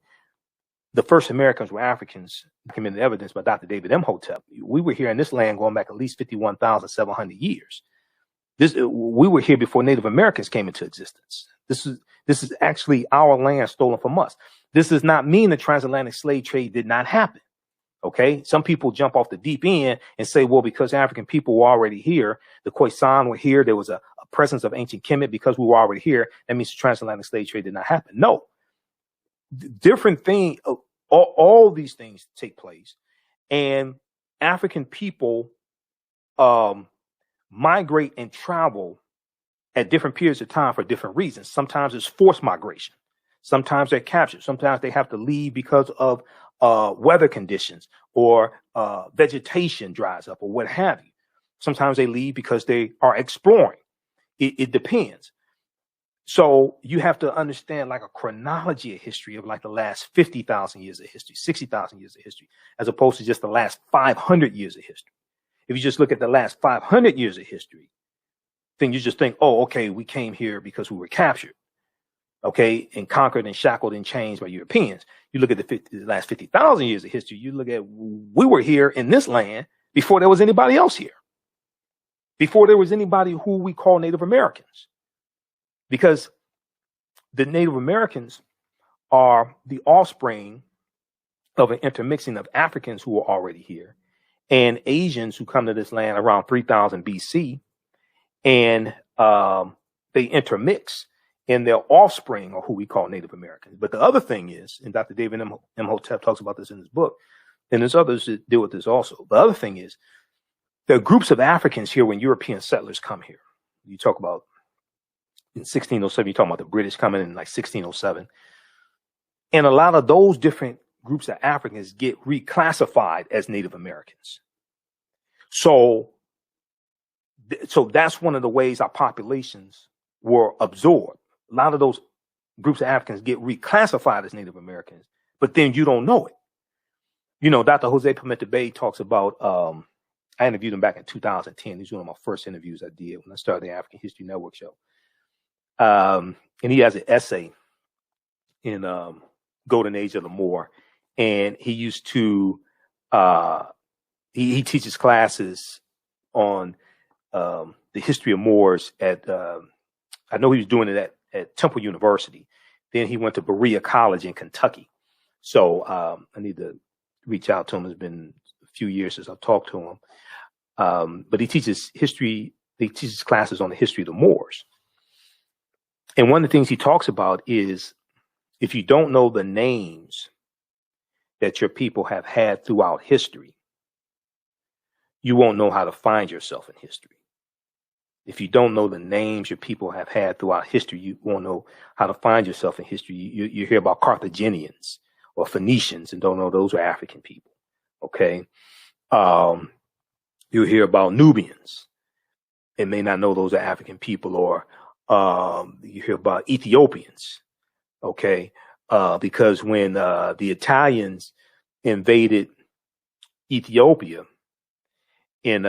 the first Americans were Africans, documented evidence by Dr. David Imhotep. We were here in this land going back at least 51,700 years. We were here before Native Americans came into existence. This is actually our land stolen from us. This does not mean the transatlantic slave trade did not happen. Okay, some people jump off the deep end and say, well, because African people were already here, the Khoisan were here, there was a presence of ancient Kemet, because we were already here, that means the transatlantic slave trade did not happen. No, different thing. All these things take place, and African people migrate and travel at different periods of time for different reasons. Sometimes it's forced migration. Sometimes they're captured. Sometimes they have to leave because of weather conditions or vegetation dries up or what have you. Sometimes they leave because they are exploring. It depends. So you have to understand like a chronology of history of like the last 50,000 years of history, 60,000 years of history, as opposed to just the last 500 years of history. If you just look at the last 500 years of history, then you just think, oh, okay, we came here because we were captured, okay, and conquered and shackled and chained by Europeans. You look at the last 50,000 years of history, you look at, we were here in this land before there was anybody else here, before there was anybody who we call Native Americans, because the Native Americans are the offspring of an intermixing of Africans who were already here and Asians who come to this land around 3000 BC, and they intermix, and their offspring are who we call Native Americans. But the other thing is, and Dr. David Imhotep talks about this in his book, and there's others that deal with this also. The other thing is, there are groups of Africans here when European settlers come here. You talk about in 1607, you talk about the British coming in like 1607. And a lot of those different groups of Africans get reclassified as Native Americans. So that's one of the ways our populations were absorbed. A lot of those groups of Africans get reclassified as Native Americans, but then you don't know it. You know, Dr. Jose Pimenta Bay talks about, I interviewed him back in 2010. He was one of my first interviews I did when I started the African History Network show. And he has an essay in Golden Age of the Moor. And he used to, he teaches classes on the history of Moors at, I know he was doing it at Temple University. Then he went to Berea College in Kentucky. So I need to reach out to him. It's been a few years since I've talked to him. But he teaches classes on the history of the Moors. And one of the things he talks about is if you don't know the names that your people have had throughout history, you won't know how to find yourself in history. If you don't know the names your people have had throughout history, you won't know how to find yourself in history. You hear about Carthaginians or Phoenicians and don't know those are African people. Okay. You hear about Nubians and may not know those are African people, or you hear about Ethiopians. Okay. Because when the Italians invaded Ethiopia in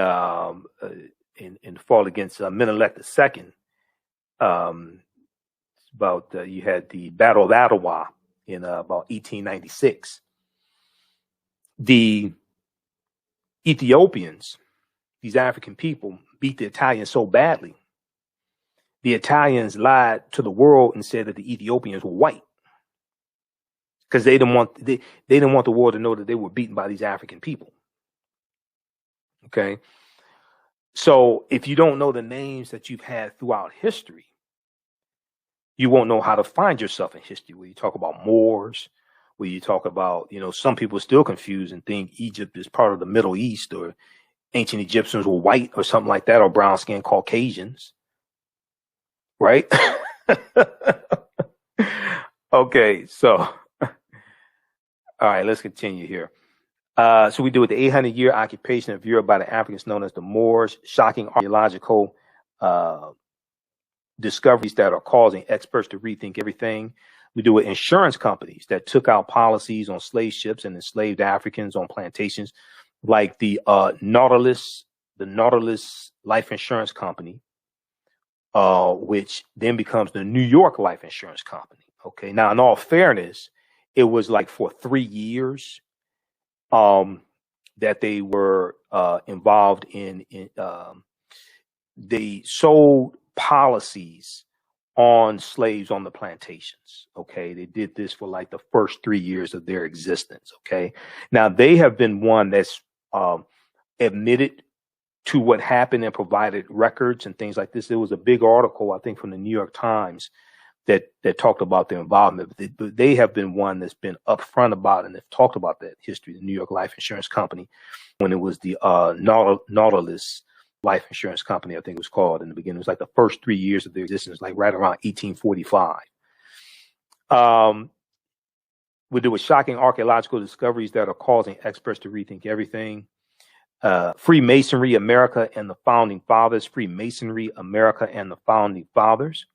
fought against Menelik II, you had the Battle of Adwa in about 1896. The Ethiopians, these African people, beat the Italians so badly, the Italians lied to the world and said that the Ethiopians were white because they didn't want the world to know that they were beaten by these African people. Okay. So if you don't know the names that you've had throughout history, you won't know how to find yourself in history. When you talk about Moors, where you talk about, some people are still confused and think Egypt is part of the Middle East, or ancient Egyptians were white or something like that, or brown-skinned Caucasians, right? Okay, so, all right, let's continue here. So we do with the 800-year occupation of Europe by the Africans known as the Moors, shocking archaeological discoveries that are causing experts to rethink everything. We do with insurance companies that took out policies on slave ships and enslaved Africans on plantations, like the Nautilus Life Insurance Company, which then becomes the New York Life Insurance Company. Okay, now in all fairness, it was like for 3 years that they were involved in they sold policies on slaves on the plantations. Okay, they did this for like the first 3 years of their existence. Okay, now they have been one that's admitted to what happened and provided records and things like this. There was a big article, I think, from the New York Times that talked about their involvement. But they have been one that's been upfront about and have talked about that history, the New York Life Insurance Company, when it was the Nautilus Life Insurance Company, I think it was called in the beginning. It was like the first 3 years of their existence, like right around 1845. We do with shocking archaeological discoveries that are causing experts to rethink everything. Freemasonry, America and the Founding Fathers. Freemasonry, America and the Founding Fathers.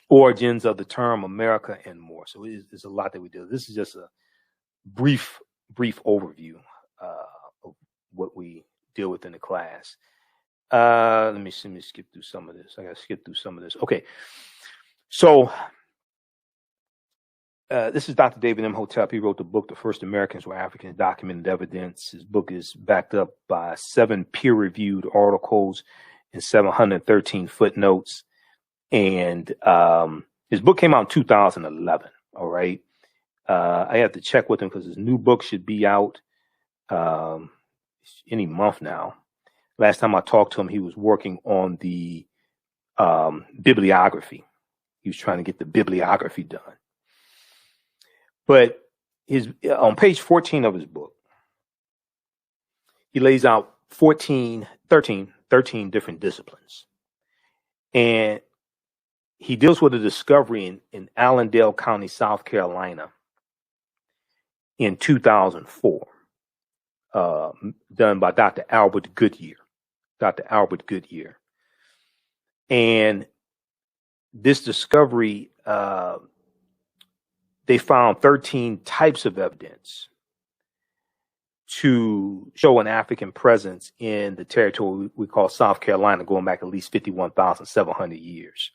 Origins of the term America and more. So there's a lot that we do. This is just a brief overview of what we deal with in the class. Let me skip through some of this. I got to skip through some of this. Okay. So this is Dr. David Imhotep. He wrote the book, The First Americans Were Africans, Documented Evidence. His book is backed up by 7 peer-reviewed articles and 713 footnotes. And his book came out in 2011. All right. I have to check with him because his new book should be out any month now. Last time I talked to him, he was working on the bibliography. He was trying to get the bibliography done. But on page 14 of his book, he lays out 13 different disciplines. And he deals with a discovery in Allendale County, South Carolina in 2004, done by Dr. Albert Goodyear. And this discovery, they found 13 types of evidence to show an African presence in the territory we call South Carolina, going back at least 51,700 years.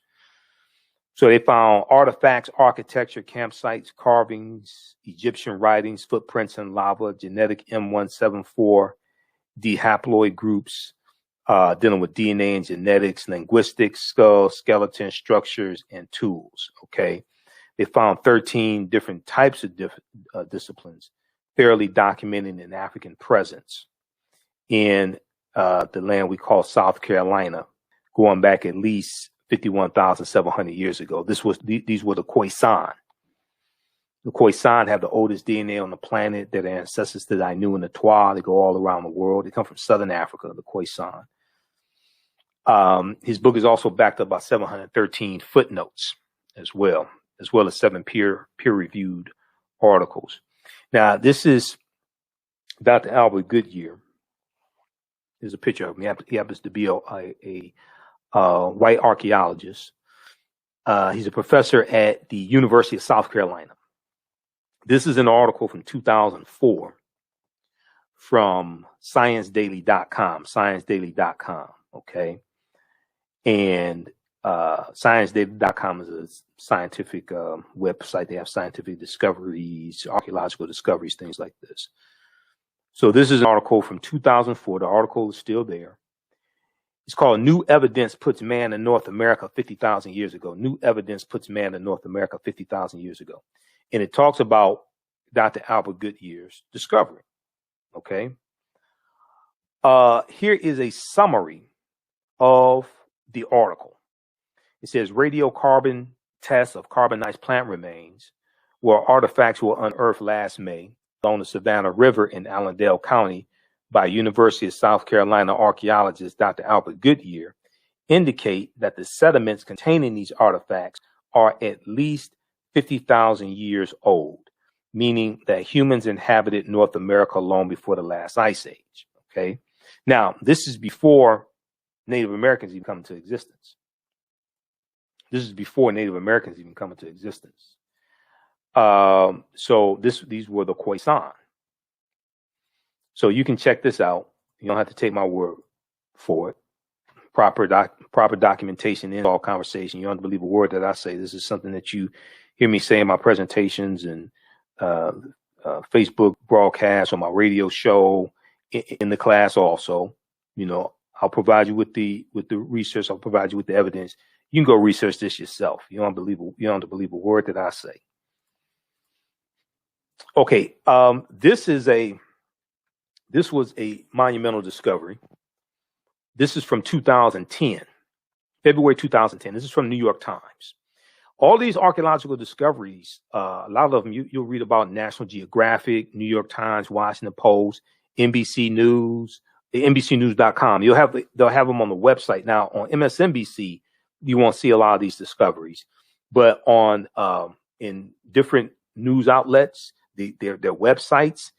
So they found artifacts, architecture, campsites, carvings, Egyptian writings, footprints in lava, genetic M174 D haploid groups, dealing with DNA and genetics, linguistics, skull, skeleton structures, and tools. Okay. They found 13 different types of disciplines fairly documenting an African presence in the land we call South Carolina, going back at least 51,700 years ago. These were the Khoisan. The Khoisan have the oldest DNA on the planet. They're the ancestors to the Ainu and the Tues. They go all around the world. They come from southern Africa, the Khoisan. His book is also backed up by 713 footnotes as well as 7 peer-reviewed articles. Now, this is Dr. Albert Goodyear. There's a picture of him. He happens to be a white archaeologist. He's a professor at the University of South Carolina. This is an article from 2004 from ScienceDaily.com. Okay. And ScienceDaily.com is a scientific website. They have scientific discoveries, archaeological discoveries, things like this. So this is an article from 2004. The article is still there. It's called New Evidence Puts Man in North America 50,000 Years Ago. New Evidence Puts Man in North America 50,000 years ago. And it talks about Dr. Albert Goodyear's discovery. Okay. Here is a summary of the article. It says radiocarbon tests of carbonized plant remains where artifacts were unearthed last May along the Savannah River in Allendale County by University of South Carolina archaeologist Dr. Albert Goodyear indicate that the sediments containing these artifacts are at least 50,000 years old, meaning that humans inhabited North America long before the last ice age. Okay. Now, this is before Native Americans even come into existence. So these were the Khoisan. So you can check this out. You don't have to take my word for it. Proper documentation in all conversation. You don't believe a word that I say. This is something that you hear me say in my presentations and Facebook broadcasts, on my radio show, in the class also. You know, I'll provide you with the research. I'll provide you with the evidence. You can go research this yourself. You don't believe a word that I say. Okay, this was a monumental discovery. This is from 2010, February 2010. This is from New York Times. All these archaeological discoveries, a lot of them you'll read about National Geographic, New York Times, Washington Post, NBC News, NBCnews.com. They'll have them on the website. Now on MSNBC, you won't see a lot of these discoveries, but on in different news outlets, their websites,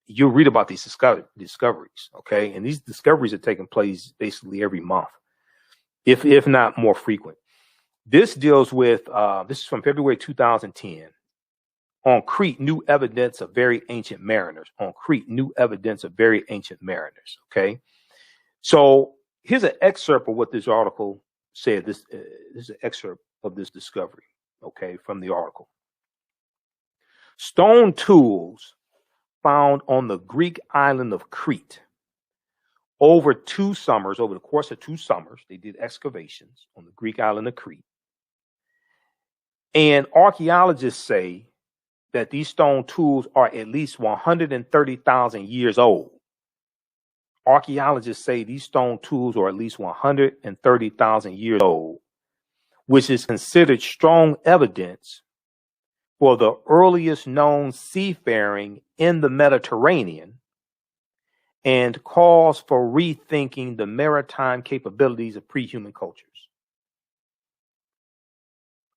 you'll read about these discoveries. Okay, and these discoveries are taking place basically every month, if not more frequent. This deals with this is from February 2010. On Crete, new evidence of very ancient mariners. Okay, so here's an excerpt of what this article said. This is an excerpt of this discovery. Okay, from the article. Stone tools found on the Greek island of Crete. Over the course of 2 summers, they did excavations on the Greek island of Crete. And archaeologists say that these stone tools are at least 130,000 years old. Archaeologists say these stone tools are at least 130,000 years old, which is considered strong evidence for the earliest known seafaring in the Mediterranean and calls for rethinking the maritime capabilities of pre-human cultures.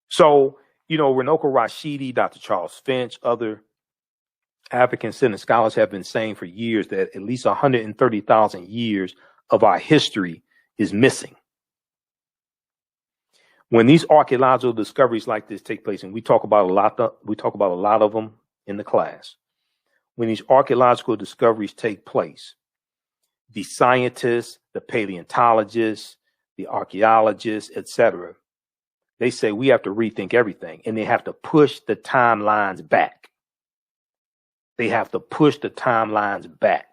So, Runoko Rashidi, Dr. Charles Finch, other African-centered scholars have been saying for years that at least 130,000 years of our history is missing. When these archaeological discoveries like this take place, and we talk about a lot of them in the class, when these archaeological discoveries take place, the scientists, the paleontologists, the archaeologists, etc., they say we have to rethink everything, and they have to push the timelines back. They have to push the timelines back.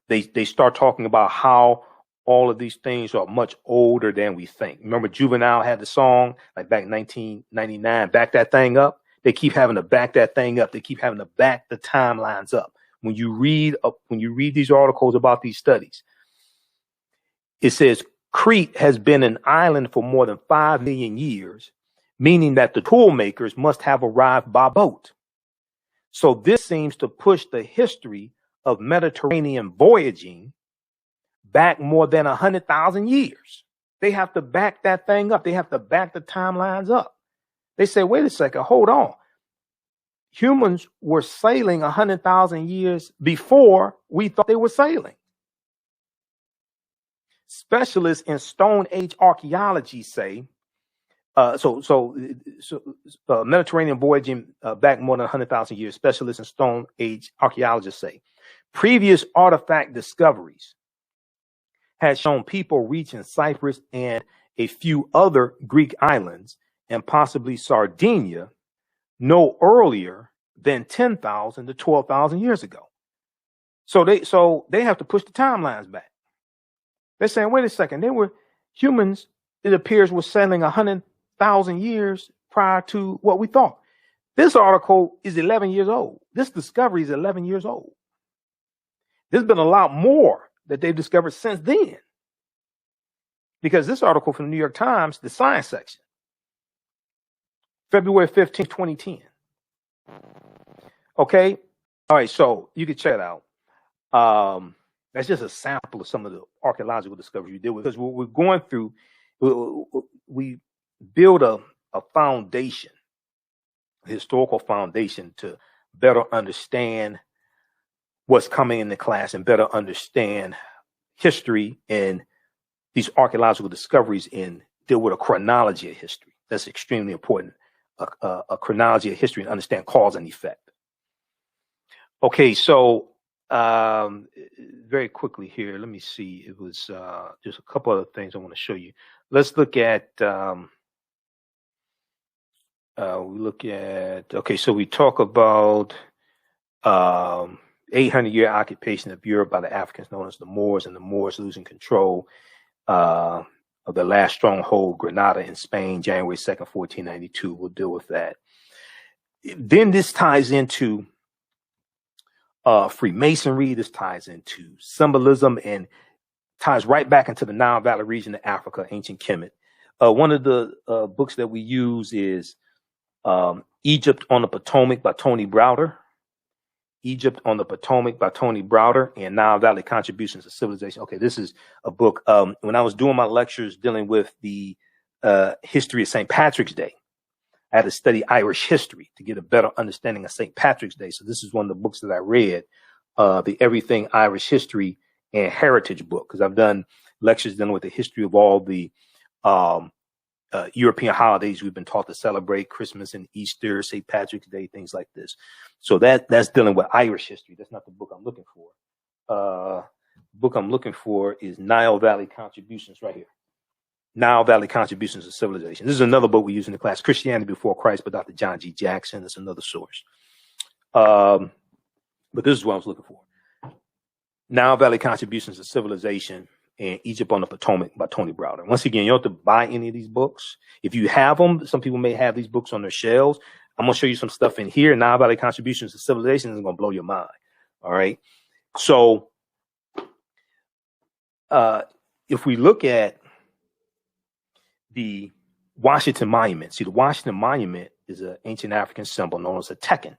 They start talking about how all of these things are much older than we think. Remember, Juvenile had the song like back in 1999, back that thing up. They keep having to back that thing up. They keep having to back the timelines up. When you read these articles about these studies, it says Crete has been an island for more than 5 million years, meaning that the tool makers must have arrived by boat. So this seems to push the history of Mediterranean voyaging back more than 100,000 years. They have to back that thing up. They have to back the timelines up. They say, wait a second, hold on. Humans were sailing 100,000 years before we thought they were sailing. Specialists in Stone Age archaeology say, Mediterranean voyaging back more than 100,000 years, specialists in Stone Age archaeologists say, previous artifact discoveries had shown people reaching Cyprus and a few other Greek islands, and possibly Sardinia, no earlier than 10,000 to 12,000 years ago. So they have to push the timelines back. They're saying, wait a second, humans, it appears, were sailing 100,000 years prior to what we thought. This article is 11 years old. This discovery is 11 years old. There's been a lot more that they've discovered since then. Because this article from the New York Times, the science section, February 15, 2010. Okay. All right. So you can check it out. That's just a sample of some of the archaeological discoveries we did with. Because what we're going through, we build a foundation, a historical foundation, to better understand what's coming in the class and better understand history and these archaeological discoveries, and deal with a chronology of history. That's extremely important. A chronology of history, and understand cause and effect. Okay, so very quickly here, let me see. It was just a couple other things I want to show you. Let's look at. Okay, so we talk about 800-year occupation of Europe by the Africans known as the Moors, and the Moors losing control of the last stronghold, Granada in Spain, January 2nd, 1492. We'll deal with that. Then this ties into Freemasonry. This ties into symbolism and ties right back into the Nile Valley region of Africa, ancient Kemet. One of the books that we use is Egypt on the Potomac by Tony Browder. Egypt on the Potomac by Tony Browder, and Nile Valley Contributions to Civilization. Okay, this is a book. When I was doing my lectures dealing with the history of St. Patrick's Day, I had to study Irish history to get a better understanding of St. Patrick's Day. So this is one of the books that I read, the Everything Irish History and Heritage book, because I've done lectures dealing with the history of all the European holidays we've been taught to celebrate, Christmas and Easter, St. Patrick's Day, things like this. So that's dealing with Irish history. That's not the book I'm looking for. The book I'm looking for is Nile Valley Contributions, right here. Nile Valley Contributions to Civilization. This is another book we use in the class, Christianity Before Christ by Dr. John G. Jackson. That's another source. But this is what I was looking for. Nile Valley Contributions to Civilization and Egypt on the Potomac by Tony Browder. Once again, you don't have to buy any of these books. If you have them, some people may have these books on their shelves. I'm going to show you some stuff in here. Nile Valley Contributions to Civilization is going to blow your mind. All right. So if we look at the Washington Monument, see, the Washington Monument is an ancient African symbol known as a tekken.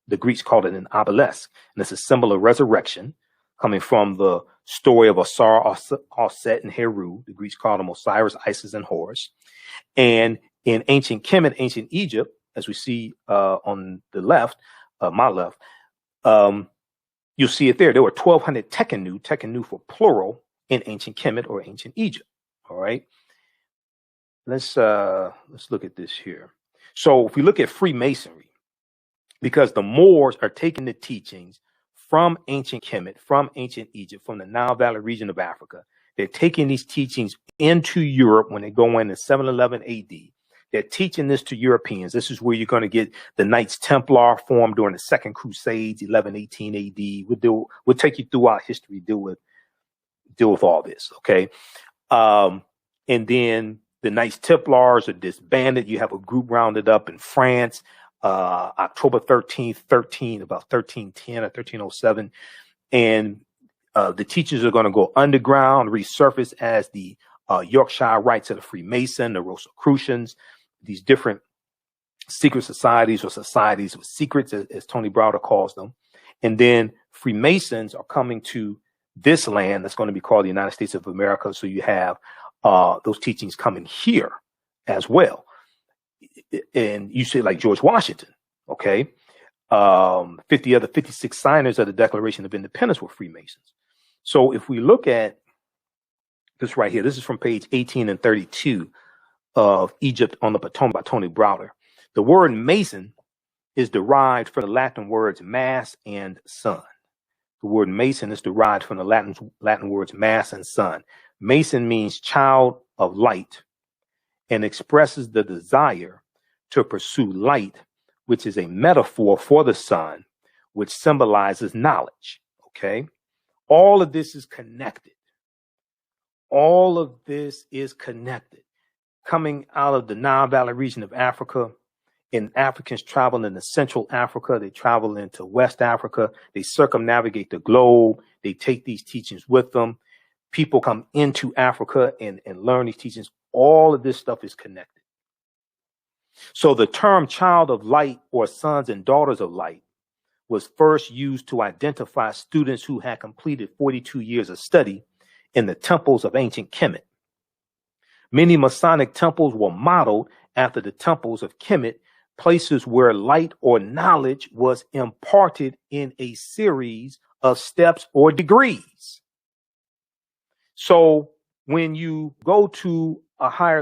The Greeks called it an obelisk, and it's a symbol of resurrection, coming from the story of Osar, Osset, and Heru. The Greeks called them Osiris, Isis, and Horus. And In ancient Kemet, ancient Egypt, as we see on the left, my left, you'll see it there. There were 1,200 tekenu for plural, in ancient Kemet or ancient Egypt. All right. Let's look at this here. So if we look at Freemasonry, because the Moors are taking the teachings from ancient Kemet, from ancient Egypt, from the Nile Valley region of Africa, they're taking these teachings into Europe when they go in 711 AD. They're teaching this to Europeans. This is where you're going to get the Knights Templar formed during the Second Crusades, 1118 AD. We'll take you through our history, deal with all this, okay? And then the Knights Templars are disbanded. You have a group rounded up in France, October 13th, about 1310 or 1307. And the teachings are going to go underground, resurface as the Yorkshire Rites of the Freemason, the Rosicrucians, these different secret societies or societies with secrets, as Tony Browder calls them. And then Freemasons are coming to this land that's going to be called the United States of America. So you have those teachings coming here as well. And you say like George Washington, okay? 56 signers of the Declaration of Independence were Freemasons. So if we look at this right here, this is from page 18 and 32 of Egypt on the Potomac by Tony Browder. The word Mason is derived from the Latin words mass and sun. The word Mason is derived from the Latin words mass and sun. Mason means child of light and expresses the desire to pursue light, which is a metaphor for the sun, which symbolizes knowledge. Okay. All of this is connected. All of this is connected. Coming out of the Nile Valley region of Africa, and Africans travel into Central Africa, they travel into West Africa, they circumnavigate the globe, they take these teachings with them. People come into Africa and learn these teachings. All of this stuff is connected. So the term child of light or sons and daughters of light was first used to identify students who had completed 42 years of study in the temples of ancient Kemet. Many Masonic temples were modeled after the temples of Kemet, places where light or knowledge was imparted in a series of steps or degrees. So when you go to a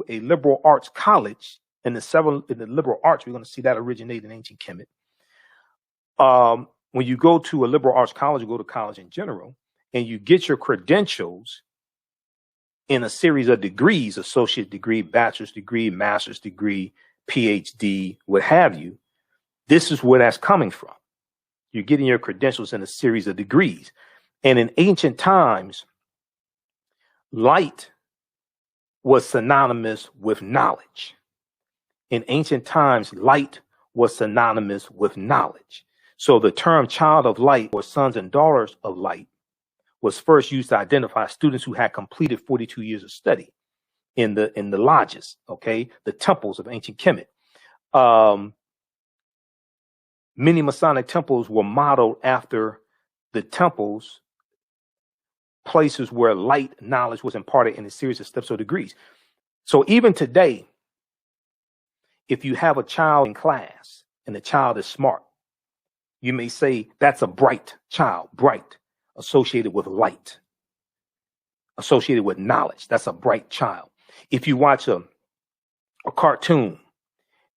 liberal arts college, in the liberal arts, we're going to see that originate in ancient Kemet. When you go to a liberal arts college, you go to college in general, and you get your credentials in a series of degrees, associate degree, bachelor's degree, master's degree, PhD, what have you. This is where that's coming from. You're getting your credentials in a series of degrees. And in ancient times, light was synonymous with knowledge. In ancient times, light was synonymous with knowledge. So the term child of light or sons and daughters of light was first used to identify students who had completed 42 years of study in the lodges, okay, the temples of ancient Kemet. Many Masonic temples were modeled after the temples, places where light knowledge was imparted in a series of steps or degrees. So even today, if you have a child in class and the child is smart, you may say that's a bright child, bright, associated with light, associated with knowledge. That's a bright child. If you watch a cartoon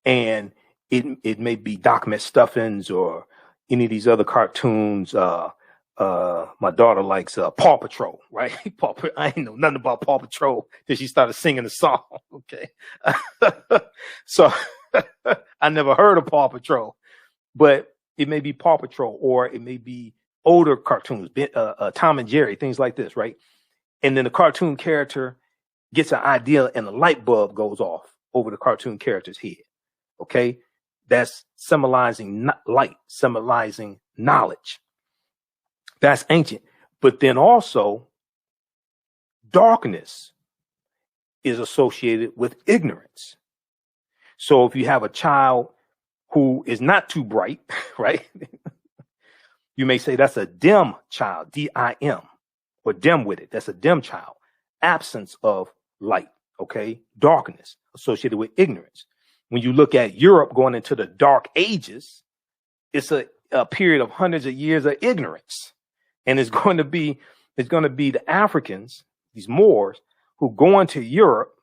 and it may be Doc McStuffins or any of these other cartoons, my daughter likes Paw Patrol, right? I ain't know nothing about Paw Patrol till she started singing the song. Okay. So I never heard of Paw Patrol, but it may be Paw Patrol or it may be older cartoons, Tom and Jerry, things like this, right? And then the cartoon character gets an idea and the light bulb goes off over the cartoon character's head. Okay. That's symbolizing light, symbolizing knowledge. That's ancient. But then also darkness is associated with ignorance. So if you have a child who is not too bright, right? You may say that's a dim child, D-I-M, or dim-witted. That's a dim child, absence of light, Okay, darkness associated with ignorance. When you look at Europe going into the Dark Ages, it's a period of hundreds of years of ignorance, and it's going to be the Africans, these Moors, who go into Europe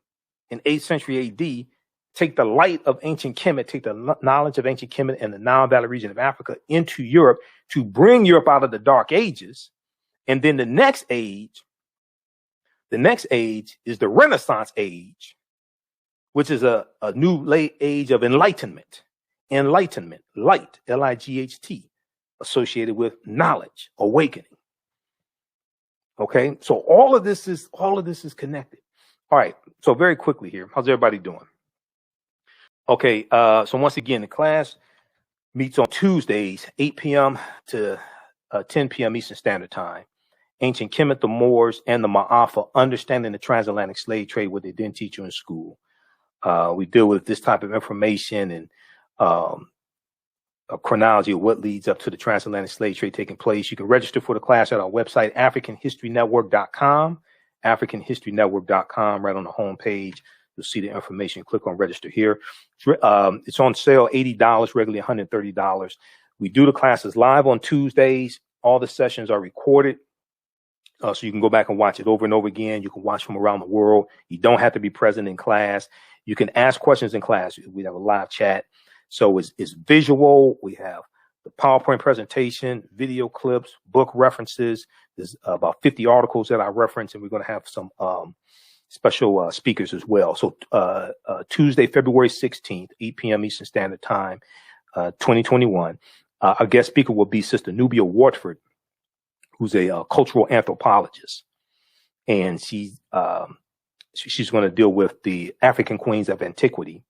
in 8th century A.D., take the light of ancient Kemet, take the knowledge of ancient Kemet and the Nile Valley region of Africa into Europe to bring Europe out of the Dark Ages. And then the next age is the Renaissance age, which is a new late age of enlightenment. Enlightenment, light, L-I-G-H-T, associated with knowledge, awakening. Okay, so all of this is connected. All right, so very quickly here, how's everybody doing? Okay, so once again, the class meets on Tuesdays, 8 p.m. to 10 p.m. Eastern Standard Time. Ancient Kemet, the Moors, and the Maafa, understanding the transatlantic slave trade, what they didn't teach you in school. We deal with this type of information and a chronology of what leads up to the transatlantic slave trade taking place. You can register for the class at our website, AfricanHistoryNetwork.com, AfricanHistoryNetwork.com. Right on the home page, you'll see the information. Click on register here. It's on sale, $80, regularly $130. We do the classes live on Tuesdays. All the sessions are recorded. So you can go back and watch it over and over again. You can watch from around the world. You don't have to be present in class. You can ask questions in class. We have a live chat. So it's visual. We have the PowerPoint presentation, video clips, book references. There's about 50 articles that I reference, and we're going to have some special speakers as well. So Tuesday, February 16th, 8 p.m. Eastern Standard Time, 2021. Our guest speaker will be Sister Nubia Wartford, who's a cultural anthropologist, and she's going to deal with the African queens of antiquity,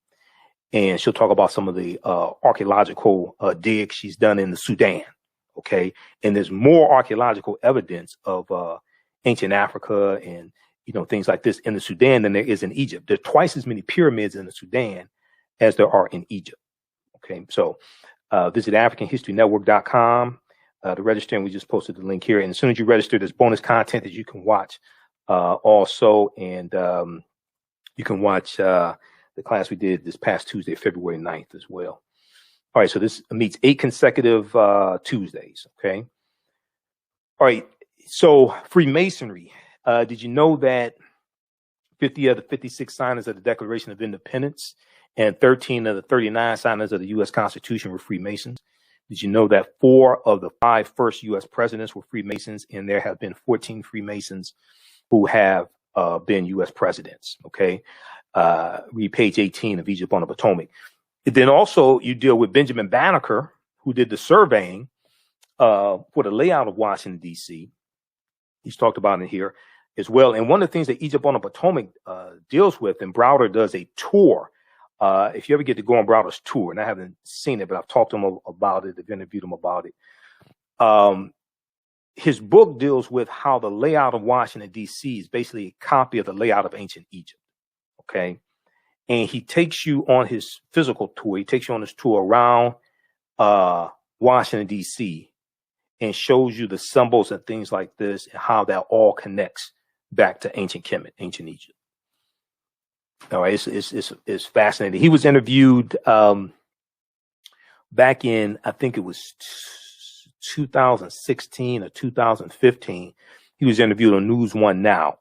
and she'll talk about some of the archaeological digs she's done in the Sudan. Okay, and there's more archaeological evidence of ancient Africa and things like this in the Sudan than there is in Egypt. There's twice as many pyramids in the Sudan as there are in Egypt. Okay, so visit AfricanHistoryNetwork.com. To register, and we just posted the link here. And as soon as you register, there's bonus content that you can watch also. And you can watch the class we did this past Tuesday, February 9th as well. All right, so this meets 8 consecutive Tuesdays, okay? All right, so Freemasonry. Did you know that 50 of the 56 signers of the Declaration of Independence and 13 of the 39 signers of the U.S. Constitution were Freemasons? Did you know that 4 of the 5 first U.S. presidents were Freemasons, and there have been 14 Freemasons who have been U.S. presidents? Okay, read page 18 of Egypt on the Potomac. Then also you deal with Benjamin Banneker, who did the surveying for the layout of Washington, D.C. He's talked about it here as well. And one of the things that Egypt on the Potomac deals with, and Browder does a tour. If you ever get to go on Browder's tour, and I haven't seen it, but I've talked to him about it, I've interviewed him about it. His book deals with how the layout of Washington, D.C. is basically a copy of the layout of ancient Egypt. Okay. And he takes you on his physical tour. He takes you on his tour around Washington, D.C. and shows you the symbols and things like this and how that all connects back to ancient Kemet, ancient Egypt. All right, it's fascinating. He was interviewed back in, I think it was 2016 or 2015. He was interviewed on News One Now.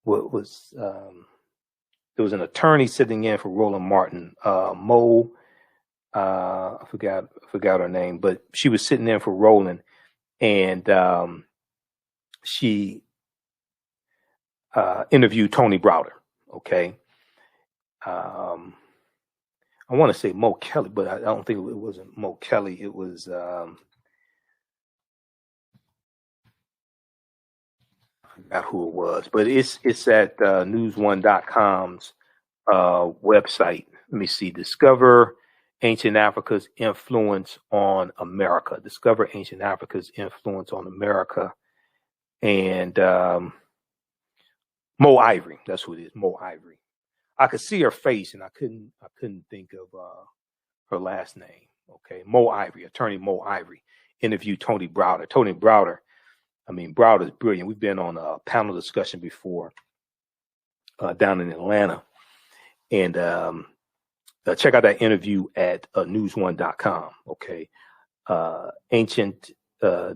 There was an attorney sitting in for Roland Martin, Mo. I forgot her name, but she was sitting in for Roland, and she interviewed Tony Browder. Okay. I want to say Mo Kelly, but I don't think it wasn't Mo Kelly. It was I forgot who it was, but it's at newsone.com's website. Let me see. Discover Ancient Africa's Influence on America. Discover Ancient Africa's Influence on America. And Mo Ivory. That's who it is. Mo Ivory. I could see her face, and I couldn't think of her last name. Okay, Mo Ivory, attorney Mo Ivory, interviewed Tony Browder. Tony Browder I mean, Browder is brilliant. We've been on a panel discussion before down in Atlanta. And check out that interview at news1.com. Okay.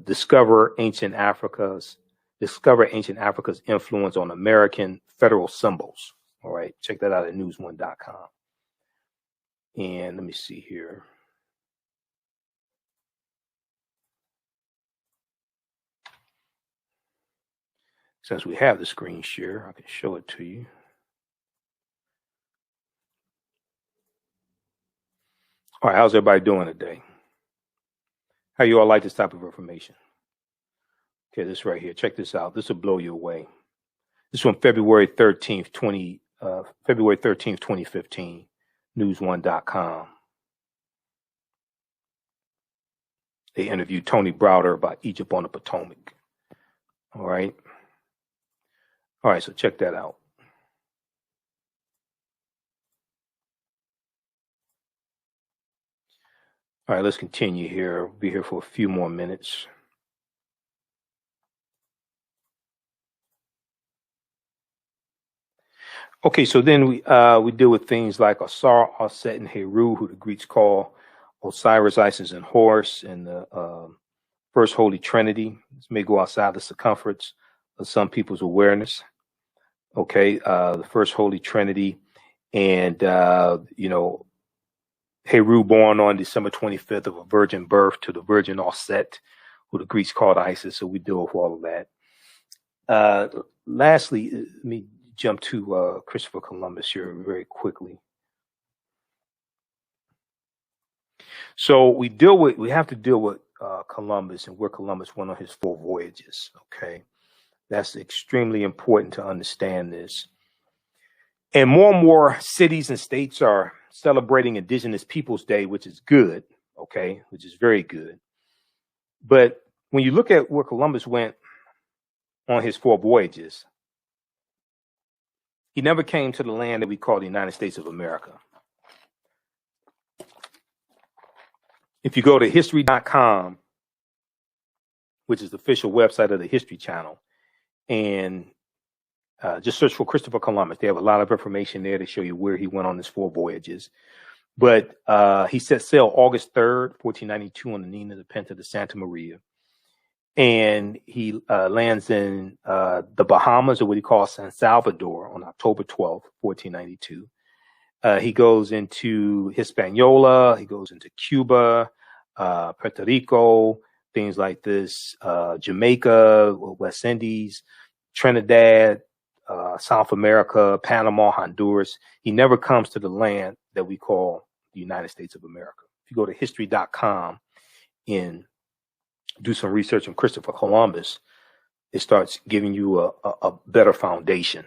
Discover ancient Africa's influence on American federal symbols. All right. Check that out at news1.com. And let me see here. Since we have the screen share, I can show it to you. All right, how's everybody doing today? How you all like this type of information? Okay, this right here. Check this out. This will blow you away. This is from February 13th, 2015, news1.com. They interviewed Tony Browder about Egypt on the Potomac. All right. All right, so check that out. All right, let's continue here. We'll be here for a few more minutes. Okay, so then we deal with things like Asar, Aset, and Heru, who the Greeks call Osiris, Isis, and Horus, and the First Holy Trinity. This may go outside the circumference of some people's awareness. Okay, the First Holy Trinity, and Heru, born on December 25th of a virgin birth to the Virgin Aset, who the Greeks called Isis. So we deal with all of that. Lastly, let me jump to Christopher Columbus here very quickly. So we have to deal with Columbus and where Columbus went on his 4 voyages. Okay, that's extremely important to understand this. And more cities and states are celebrating Indigenous Peoples Day, which is good, okay, which is very good. But when you look at where Columbus went on his 4 voyages, he never came to the land that we call the United States of America. If you go to history.com, which is the official website of the History Channel, and just search for Christopher Columbus. They have a lot of information there to show you where he went on his 4 voyages. But he set sail August 3rd, 1492 on the Nina, the Pinta, the Santa Maria. And he lands in the Bahamas, or what he calls San Salvador, on October 12th, 1492. He goes into Hispaniola. He goes into Cuba, Puerto Rico, things like this, Jamaica, West Indies, Trinidad, South America, Panama, Honduras. He never comes to the land that we call the United States of America. If you go to history.com and do some research on Christopher Columbus, it starts giving you a better foundation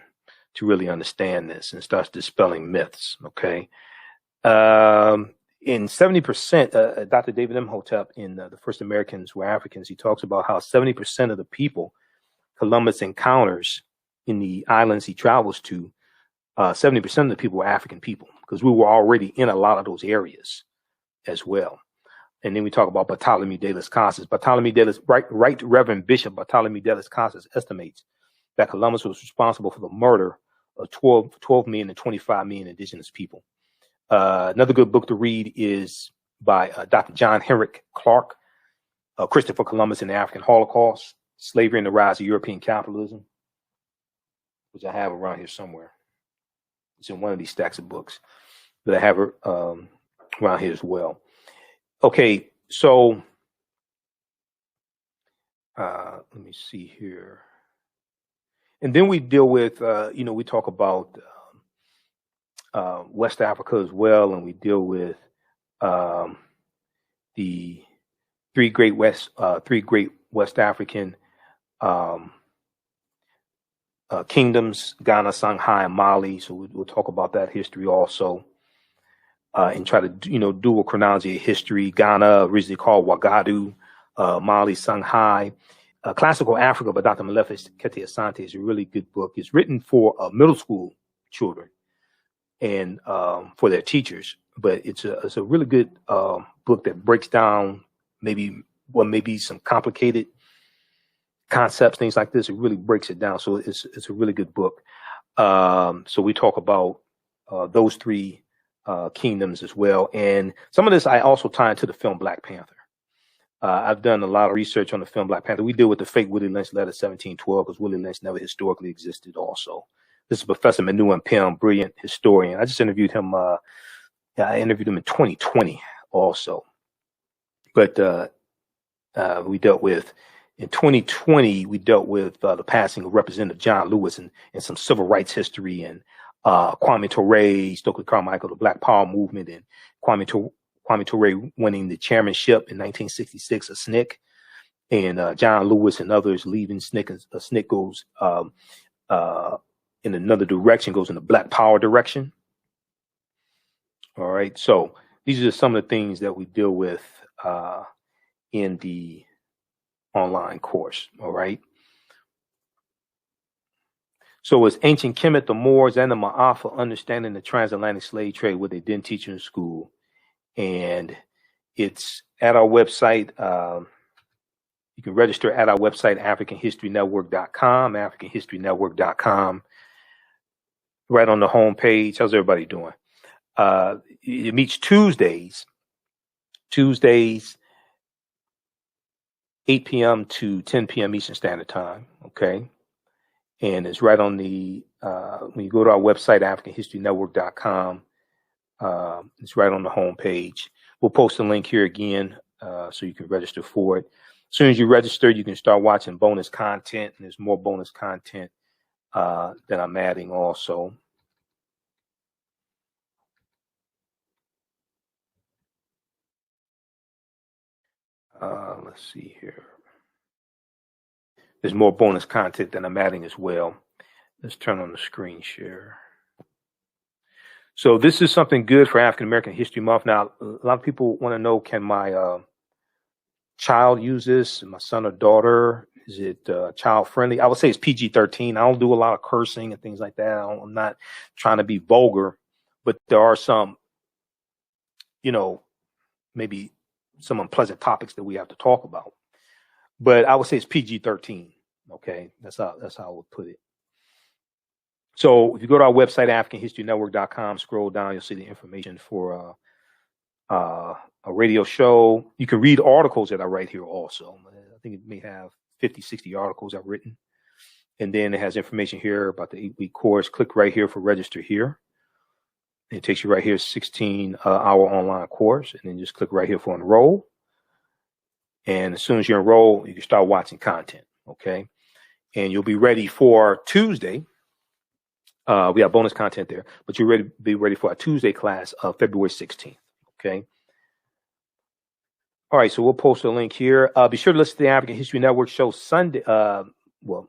to really understand this, and starts dispelling myths. Okay. In 70%, Dr. David Imhotep in The First Americans Were Africans, he talks about how 70% of the people Columbus encounters in the islands he travels to, 70% of the people were African people, because we were already in a lot of those areas as well. And then we talk about Bartholomew de las Casas. Right Reverend Bishop Bartholomew de las Casas estimates that Columbus was responsible for the murder of 12 million and 25 million indigenous people. Another good book to read is by Dr. John Henrik Clarke, Christopher Columbus and the African Holocaust, Slavery and the Rise of European Capitalism, which I have around here somewhere. It's in one of these stacks of books, but I have it around here as well. Okay, so let me see here. And then we deal with, we talk about West Africa as well, and we deal with the three great West African kingdoms, Ghana, Songhai, and Mali. So we'll talk about that history also, and try to do a chronology of history. Ghana, originally called Wagadu, Mali, Songhai. Classical Africa by Dr. Malefice Kete Asante is a really good book. It's written for middle school children and for their teachers, but it's a really good book that breaks down maybe some complicated concepts, things like this. It really breaks it down. So it's a really good book. So we talk about those three kingdoms as well. And some of this I also tie into the film Black Panther. I've done a lot of research on the film Black Panther. We deal with the fake Willie Lynch letter 1712 because Willie Lynch never historically existed also. This is Professor Manu Pim, brilliant historian. I just interviewed him. I interviewed him in 2020 also. But we dealt with, in 2020, we dealt with the passing of Representative John Lewis and some civil rights history, and Kwame Ture, Stokely Carmichael, the Black Power movement, and Kwame Ture winning the chairmanship in 1966, a SNCC, and John Lewis and others leaving SNCC. A SNCC goes in another direction, goes in the Black Power direction. All right, so these are some of the things that we deal with in the online course. All right. So it's ancient Kemet, the Moors, and the Maafa, understanding the transatlantic slave trade, what they didn't teach you in school. And it's at our website. You can register at our website, AfricanHistoryNetwork.com, AfricanHistoryNetwork.com. Right on the home page. How's everybody doing? It meets Tuesdays, 8 p.m. to 10 p.m. Eastern Standard Time. Okay. And it's right on the, when you go to our website, AfricanHistoryNetwork.com, it's right on the home page. We'll post a link here again so you can register for it. As soon as you register, you can start watching bonus content, and there's more bonus content that I'm adding also. Let's see here. There's more bonus content that I'm adding as well. Let's turn on the screen share. So this is something good for African American History Month. Now, a lot of people want to know, can my child use this? My son or daughter? Is it child friendly? I would say it's PG-13. I don't do a lot of cursing and things like that. I'm not trying to be vulgar, but there are some, maybe some unpleasant topics that we have to talk about. But I would say it's PG-13. Okay, that's how I would put it. So if you go to our website, AfricanHistoryNetwork.com, scroll down, you'll see the information for a radio show. You can read articles that I write here also. I think it may have 50, 60 articles I've written. And then it has information here about the 8-week course. Click right here for register here. It takes you right here, 16-hour online course. And then just click right here for enroll. And as soon as you enroll, you can start watching content. Okay. And you'll be ready for Tuesday. We have bonus content there, but you'll be ready for our Tuesday class of February 16th. Okay. All right. So we'll post a link here. Be sure to listen to the African History Network show Sunday. Well,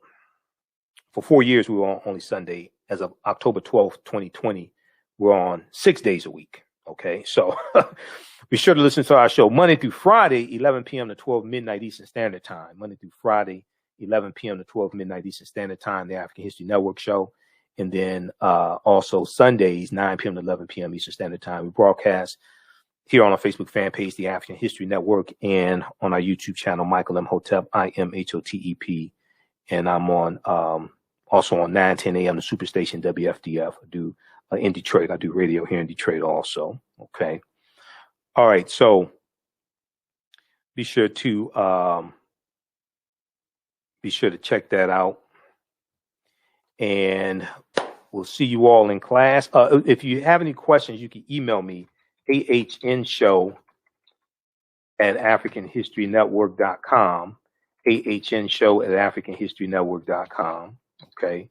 for 4 years, we were on only Sunday. As of October 12th, 2020, we're on 6 days a week. Okay. So be sure to listen to our show Monday through Friday, 11 p.m. to 12 midnight Eastern Standard Time. Monday through Friday, 11 p.m. to 12 midnight Eastern Standard Time, the African History Network show. And then also Sundays, 9 p.m. to 11 p.m. Eastern Standard Time. We broadcast here on our Facebook fan page, the African History Network, and on our YouTube channel, Michael Imhotep, IMHOTEP. And I'm on also on 9:10 a.m. the Superstation WFDF. I do in Detroit. I do radio here in Detroit also. Okay. All right. So be sure to check that out. And we'll see you all in class. If you have any questions, you can email me, ahnshow@africanhistorynetwork.com, ahnshow@africanhistorynetwork.com. Okay.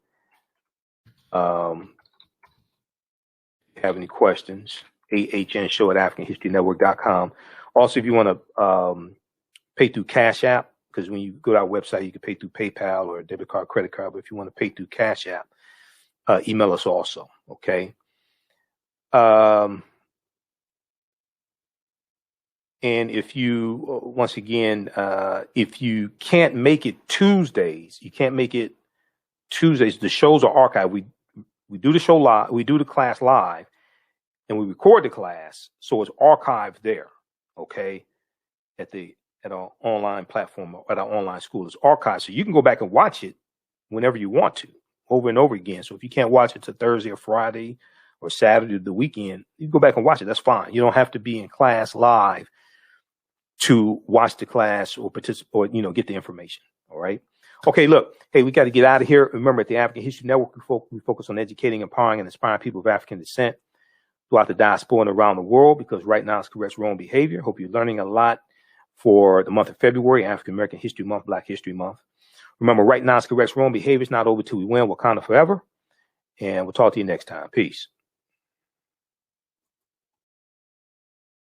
If you have any questions, ahnshow@africanhistorynetwork.com. Also, if you want to pay through Cash App, because when you go to our website, you can pay through PayPal or a debit card, credit card. But if you want to pay through Cash App, email us also. Okay. And if you, once again, if you can't make it Tuesdays, the shows are archived. We do the show live, we do the class live, and we record the class, so it's archived there. Okay. At the at our online platform, at our online school. It's archived, so you can go back and watch it whenever you want to, over and over again. So if you can't watch it to Thursday or Friday or Saturday or the weekend, you can go back and watch it. That's fine. You don't have to be in class live to watch the class or participate or, get the information. All right. Okay, look, hey, we got to get out of here. Remember, at the African History Network, we focus on educating, empowering, and inspiring people of African descent throughout the diaspora and around the world, because right now it's corrects wrong behavior. Hope you're learning a lot for the month of February, African American History Month, Black History Month. Remember, right now it's corrects wrong behavior. It's not over till we win. Wakanda forever. And we'll talk to you next time. Peace.